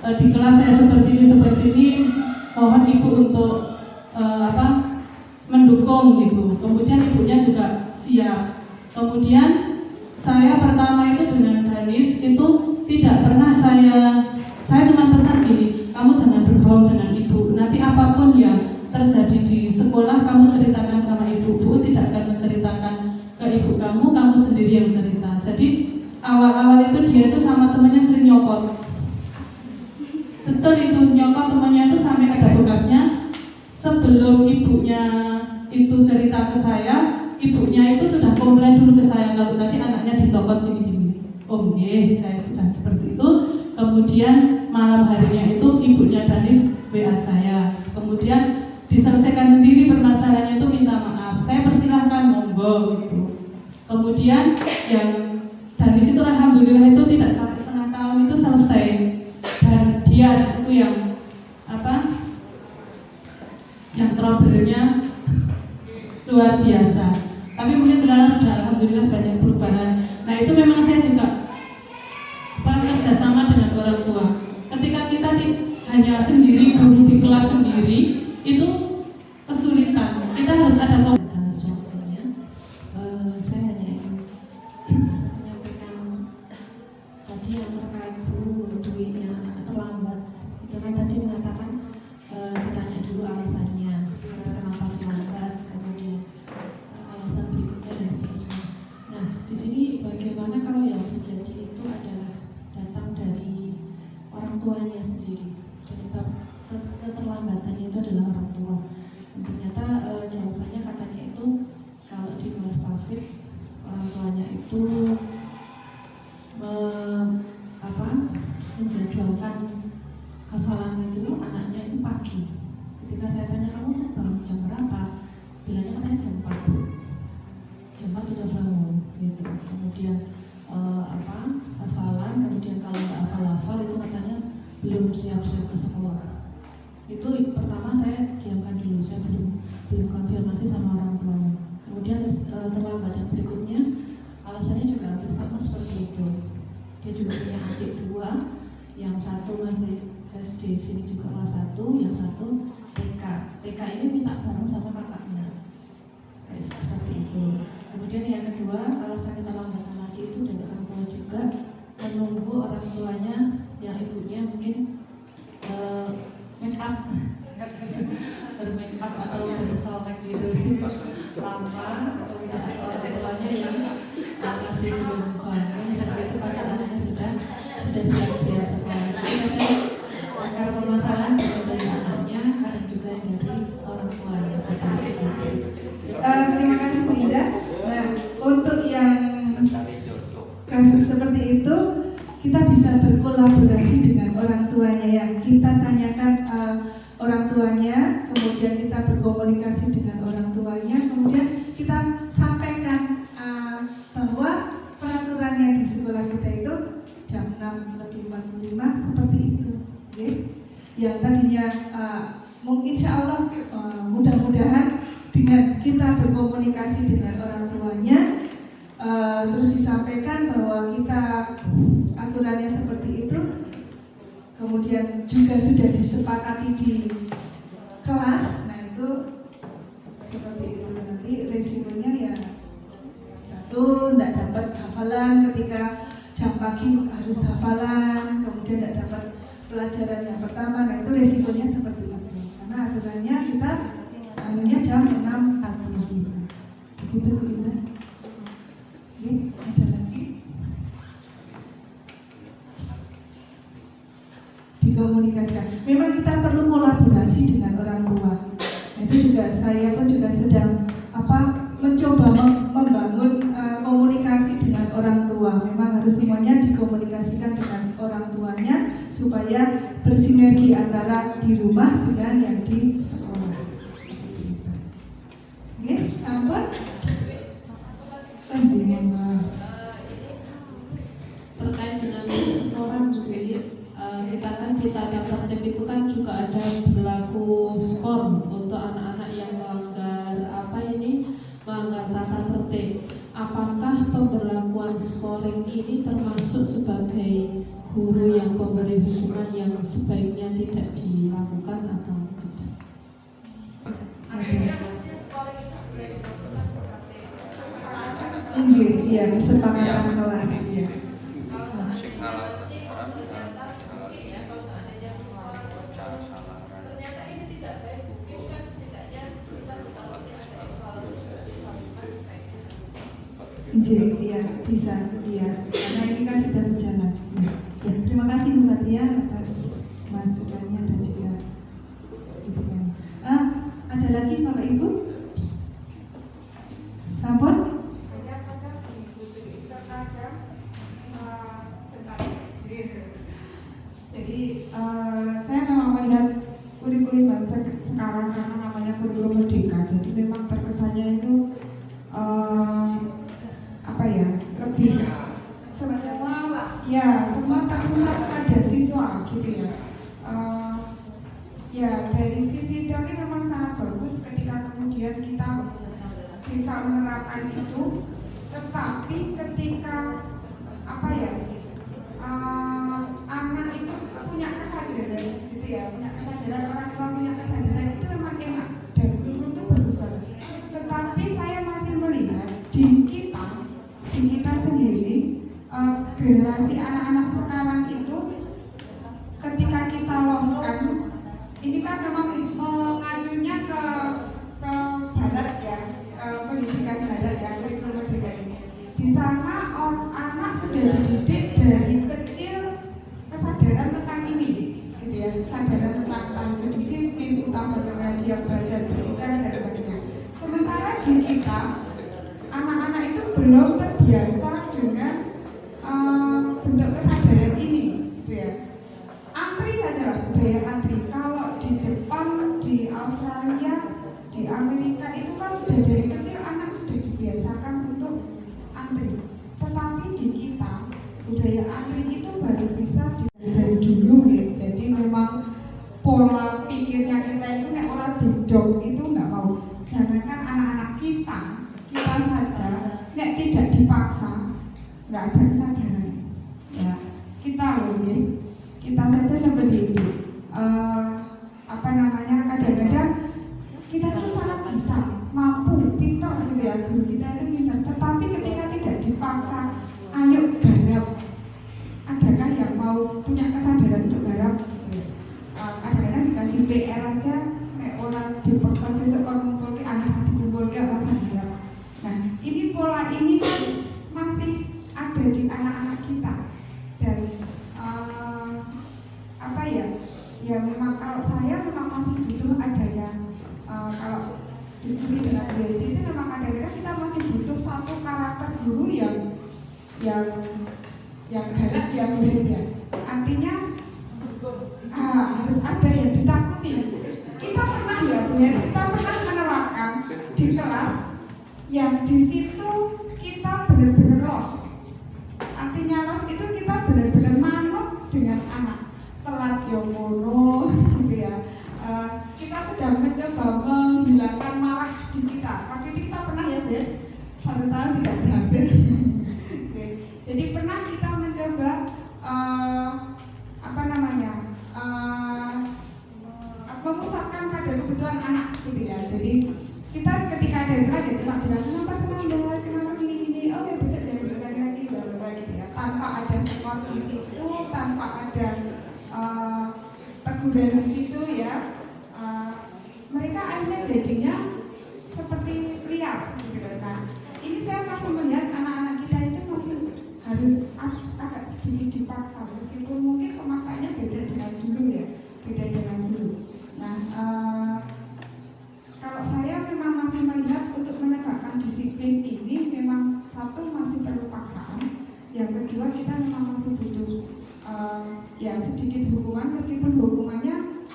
di kelas saya seperti ini, mohon ibu untuk mendukung gitu. Kemudian ibunya juga siap. Kemudian saya pertama itu dengan Danis itu tidak pernah saya cuma pesan gini, kamu jangan berbohong dengan ibu. Nanti apapun yang terjadi di sekolah kamu ceritakan sama ibu. Bu tidak akan menceritakan ke ibu kamu sendiri yang cerita. Jadi awal-awal itu dia itu sama temannya sering nyokot. Betul itu, nyokot temannya itu sampai ada bekasnya. Sebelum ibunya itu cerita ke saya, ibunya itu sudah komplain dulu ke saya kalau tadi anaknya dicokot gini-gini. Oh saya sudah seperti itu. Kemudian malam harinya itu ibunya Danis WA saya. Kemudian diselesaikan sendiri permasalahannya itu, minta maaf. Saya persilahkan monggo gitu. Kemudian yang Danis itu alhamdulillah itu tidak sampai setengah tahun itu selesai. Dan Dias itu yang yang trouble-nya luar biasa. Tapi mungkin sekarang sudah alhamdulillah banyak perubahan. Nah itu memang saya juga kerjasama dengan orang tua. Ketika kita hanya sendiri, guru di kelas sendiri, itu kesulitan. Kita harus ada atas waktunya. Saya hanya ingin menyampaikan tadi yang terkait Bu Dwi yang terlambat. Itu kan tadi mengatakan ditanya dulu alasannya, kenapa terlambat, kemudian alasan berikutnya dan seterusnya. Nah, di sini bagaimana kalau yang terjadi itu adalah datang dari orang tuanya sendiri. Penyebab keterlambatannya itu adalah orang tua. Dan ternyata jawabannya katanya itu kalau di kelas taufik orang tuanya itu menjadwalkan hafalan itu anaknya itu pagi. Ketika saya tanya kamu tuh bangun jam berapa, bilangnya katanya jam 4 Bu. Jam 4 udah bangun gitu. Kemudian hafalan, kemudian kalau nggak hafal itu katanya belum siap-siap ke sekolah. Itu pertama saya diamkan dulu, saya belum konfirmasi sama orang tuanya. Kemudian terlambat yang berikutnya alasannya juga hampir sama seperti itu. Dia juga punya adik 2, yang satu masih SD sini juga kelas 1, yang satu TK. TK ini minta bareng sama kakaknya, kayak seperti itu. Kemudian yang kedua alasan keterlambatan lagi itu dari orang tua juga, menunggu orang tuanya yang ibunya mungkin make up bermake up atau bersalak gitu lama, kemudian atau sekolahnya yang masih belum bangun seperti itu, padahal anaknya sudah siap-siap sekolah. Jadi ada akar permasalahan bukan dari anaknya, karena juga dari orang tuanya. Terima kasih Bu Ida. Nah, untuk yang kasus seperti itu kita bisa berkolaborasi dengan orang tuanya, yang kita tanyakan orang tuanya, kemudian kita berkomunikasi dengan orang tuanya, kemudian kita sampaikan bahwa peraturannya di sekolah yang tadinya insya Allah mudah-mudahan dengan kita berkomunikasi dengan orang tuanya, terus disampaikan bahwa kita aturannya seperti itu, kemudian juga sudah disepakati di kelas, nah itu seperti itu. Nanti resikonya ya satu, tidak dapat hafalan ketika jam pagi harus hafalan, kemudian tidak dapat pelajaran yang pertama, nah itu resikonya seperti itu. Karena aturannya kita jam 6.45. Begitu Bu Indah. Oke, ada lagi? Dikomunikasikan. Memang kita perlu kolaborasi dengan orang tua. Nah, itu juga saya pun juga sedang mencoba membangun komunikasi dengan orang tua. Memang harus semuanya dikomunikasikan dengan orang tuanya supaya bersinergi antara di rumah dengan yang di sekolah. Oke, sampun. Terkait dengan setoran Bu kita kan di tata tertib itu kan juga ada berlaku skor untuk anak-anak yang melanggar tata tertib. Apakah pemberlakuan scoring ini termasuk sebagai guru yang memberi hukuman yang sebaiknya tidak dilakukan atau tidak? Iya, kesepakatan kelas ya. Iya, bisa, iya. Karena ini kan sudah berjalan. Ya, terima kasih Bu Fatia atas masukannya dan juga kritikannya. Ada lagi Bapak Ibu? Sampun? Jadi saya memang melihat kurikulum sekarang karena namanya kurikulum merdeka. Jadi memang terkesannya itu lebih semua terpusat pada siswa gitu ya. Dari sisi teori memang sangat bagus ketika kemudian kita bisa menerapkan itu, tetapi ketika anak itu punya kesadaran gitu ya, punya kesadaran, orang tua punya kesadaran, itu memang enak dan kurikulum itu bagus banget. Tetapi saya masih melihat di kita sendiri, generasi anak-anak sekarang itu ketika kita loskan, ini kan memang mengacunya ke barat ya, pendidikan barat ya, kurikulum merdeka ini. Di sana anak sudah dididik dari kecil kesadaran tentang ini, gitu ya, kesadaran tentang itu disiplin, tentang bagaimana dia belajar berbicara dan sebagainya. Sementara di kita anak-anak itu belum terbiasa dengan bentuk kesadaran ini, gitu ya. Antri saja lah, budaya antri. Kalau di Jepang, di Australia, di Amerika itu kan sudah dari kecil anak sudah dibiasakan untuk antri. Tetapi di kita budaya antri itu baru bisa dari dulu ya. Jadi memang pola pikirnya kita itu nek orang didok itu nggak mau. Jangankan anak-anak kita saja nek tidak dipaksa nggak ada kesadaran ya. Kita saja seperti itu. Kadang-kadang kita itu sangat bisa, mampu, pintar gitu ya, guru kita itu pintar. Tetapi ketika tidak dipaksa, ayo garap, adakah yang mau punya kesadaran untuk garap? Kadang-kadang dikasih PR aja, nek orang dipaksa sesuk kon ngumpul ke dikumpul ke rasa garap. Nah, ini pola ini kan masih ada di anak-anak kita dan ya memang kalau saya memang masih butuh adanya kalau diskusi dengan Bu Esti itu memang kadang-kadang kita masih butuh satu karakter guru yang galak yang Bu Esti ya. Artinya harus ada yang ditakuti. Kita pernah ya Bu Esti, kita pernah menerapkan di kelas yang di situ kita benar-benar los. Artinya los itu kita benar-benar manut dengan anak. Telat yang mono, berhasil. Oke. Jadi pernah kita mencoba memusatkan pada kebutuhan anak gitu ya. Jadi kita ketika ada yang telat ya cuma bilang kenapa terlambat, kenapa gini, oh ya bisa jadi lagi baru gitu ya, tanpa ada skor di situ, tanpa ada teguran di situ ya. Mereka akhirnya jadinya seperti liar gitu kan. Ini saya masih melihat anak-anak kita itu masih harus agak sedikit dipaksa, meskipun mungkin pemaksaannya beda dengan dulu ya, beda dengan dulu. Nah, kalau saya memang masih melihat untuk menegakkan disiplin ini memang satu masih perlu paksaan, yang kedua kita memang masih butuh ya sedikit hukuman, meskipun hukumannya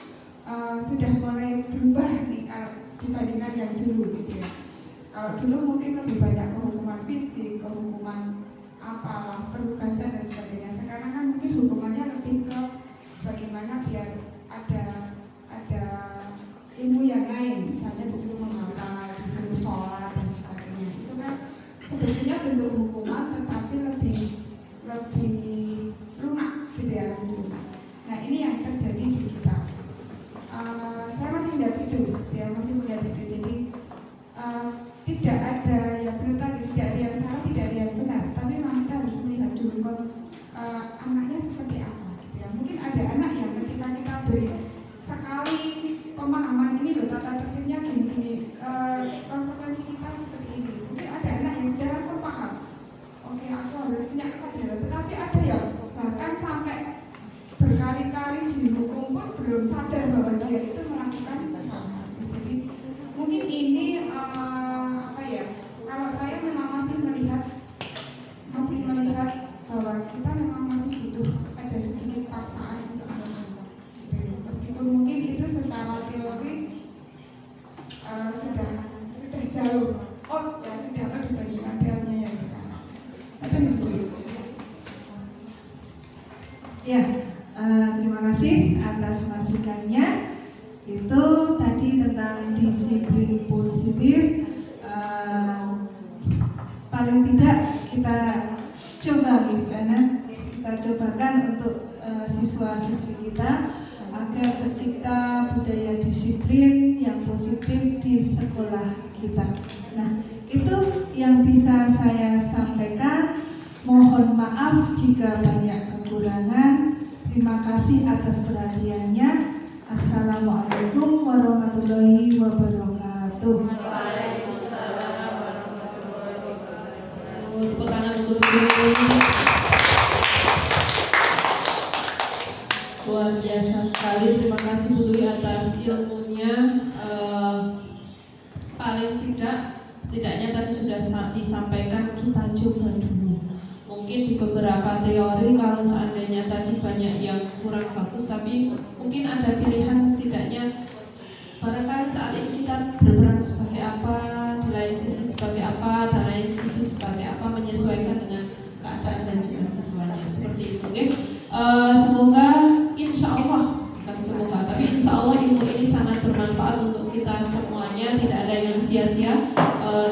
sudah mulai berubah nih kalau dibandingkan yang dulu gitu ya. Kalau dulu mungkin lebih banyak hukuman fisik, hukuman apalah, penugasan dan sebagainya. Sekarang kan mungkin hukumannya lebih ke bagaimana biar ada ilmu yang lain, misalnya disuruh menghafal, disuruh sholat dan sebagainya. Itu kan sebetulnya bentuk hukuman, tetapi lebih lunak gitu ya, lebih lunak. Nah ini yang terjadi di kita. Saya masih melihat itu, ya masih melihat itu. Jadi tidak ada yang benar tadi, tidak ada yang salah, tidak ada yang benar. Tapi memang kita harus melihat dulu anaknya seperti apa. Gitu ya. Mungkin ada anak yang ketika kita beri sekali pemahaman ini loh, tata tertibnya gini-gini, konsekuensi kita seperti ini. Mungkin ada anak yang sudah langsung paham. Oke, aku harus punya kesadaran. Tetapi ada yang bahkan sampai berkali-kali dihukum pun belum sadar bahwa dia itu melakukan kesalahan. Jadi mungkin ini kalau saya memang masih melihat bahwa kita memang masih butuh ada sedikit paksaan untuk anak-anak. Meskipun mungkin itu secara teori sudah jauh, sudah dibandingkan teorinya yang sekarang. Ya, terima kasih atas masukannya. Itu tadi tentang disiplin positif. Paling tidak kita coba kita cobakan untuk siswa-siswi kita agar tercipta budaya disiplin yang positif di sekolah kita. Nah, itu yang bisa saya sampaikan. Mohon maaf jika banyak kekurangan. Terima kasih atas perhatiannya. Assalamualaikum warahmatullahi wabarakatuh. Tepuk tangan untuk Ibu. Luar biasa sekali, terima kasih Bu Dwi atas ilmunya. Paling tidak, setidaknya tadi sudah disampaikan, kita coba dulu. Mungkin di beberapa teori kalau seandainya tadi banyak yang kurang bagus, tapi mungkin ada pilihan setidaknya. Barangkali saat ini kita berperan sebagai apa, di lain sisi sebagai apa, dan lain sisi sebagai apa, menyesuaikan dengan keadaan dan juga siswanya. Seperti itu, okay? Semoga, insya Allah, bukan semoga, tapi insya Allah ilmu ini sangat bermanfaat untuk kita semuanya. Tidak ada yang sia-sia,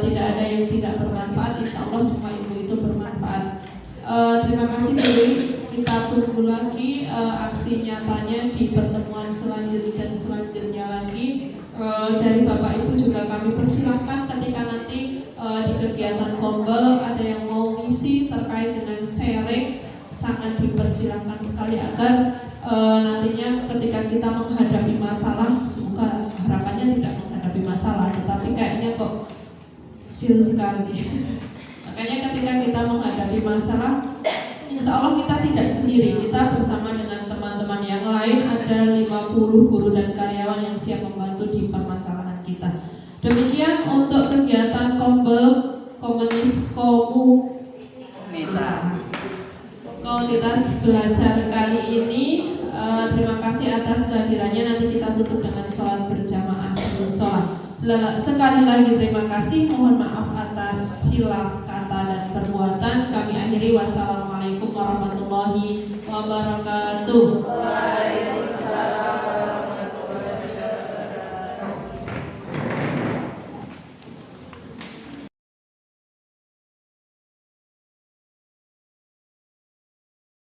tidak ada yang tidak bermanfaat. Insya Allah semua ilmu itu bermanfaat. Terima kasih Bu Dwi. Kita tunggu lagi aksi nyatanya di pertemuan selanjutnya lagi. Dari Bapak Ibu juga kami persilahkan ketika nanti di kegiatan kombel ada yang mau ngisi terkait dengan sharing, sangat dipersilahkan sekali agar nantinya ketika kita menghadapi masalah, semoga harapannya tidak menghadapi masalah, tetapi kayaknya kok kecil sekali. Makanya ketika kita menghadapi masalah, insya Allah kita tidak sendiri, kita bersama dengan teman-teman yang lain. Ada 50 guru dan karyawan yang siap membantu di permasalahan kita. Demikian untuk kegiatan komunitas belajar kali ini. Terima kasih atas kehadirannya. Nanti kita tutup dengan sholat berjamaah sebelum sholat. Sekali lagi terima kasih. Mohon maaf atas hilaf kata dan perbuatan. Kami akhiri. Wassalamualaikum warahmatullahi wabarakatuh.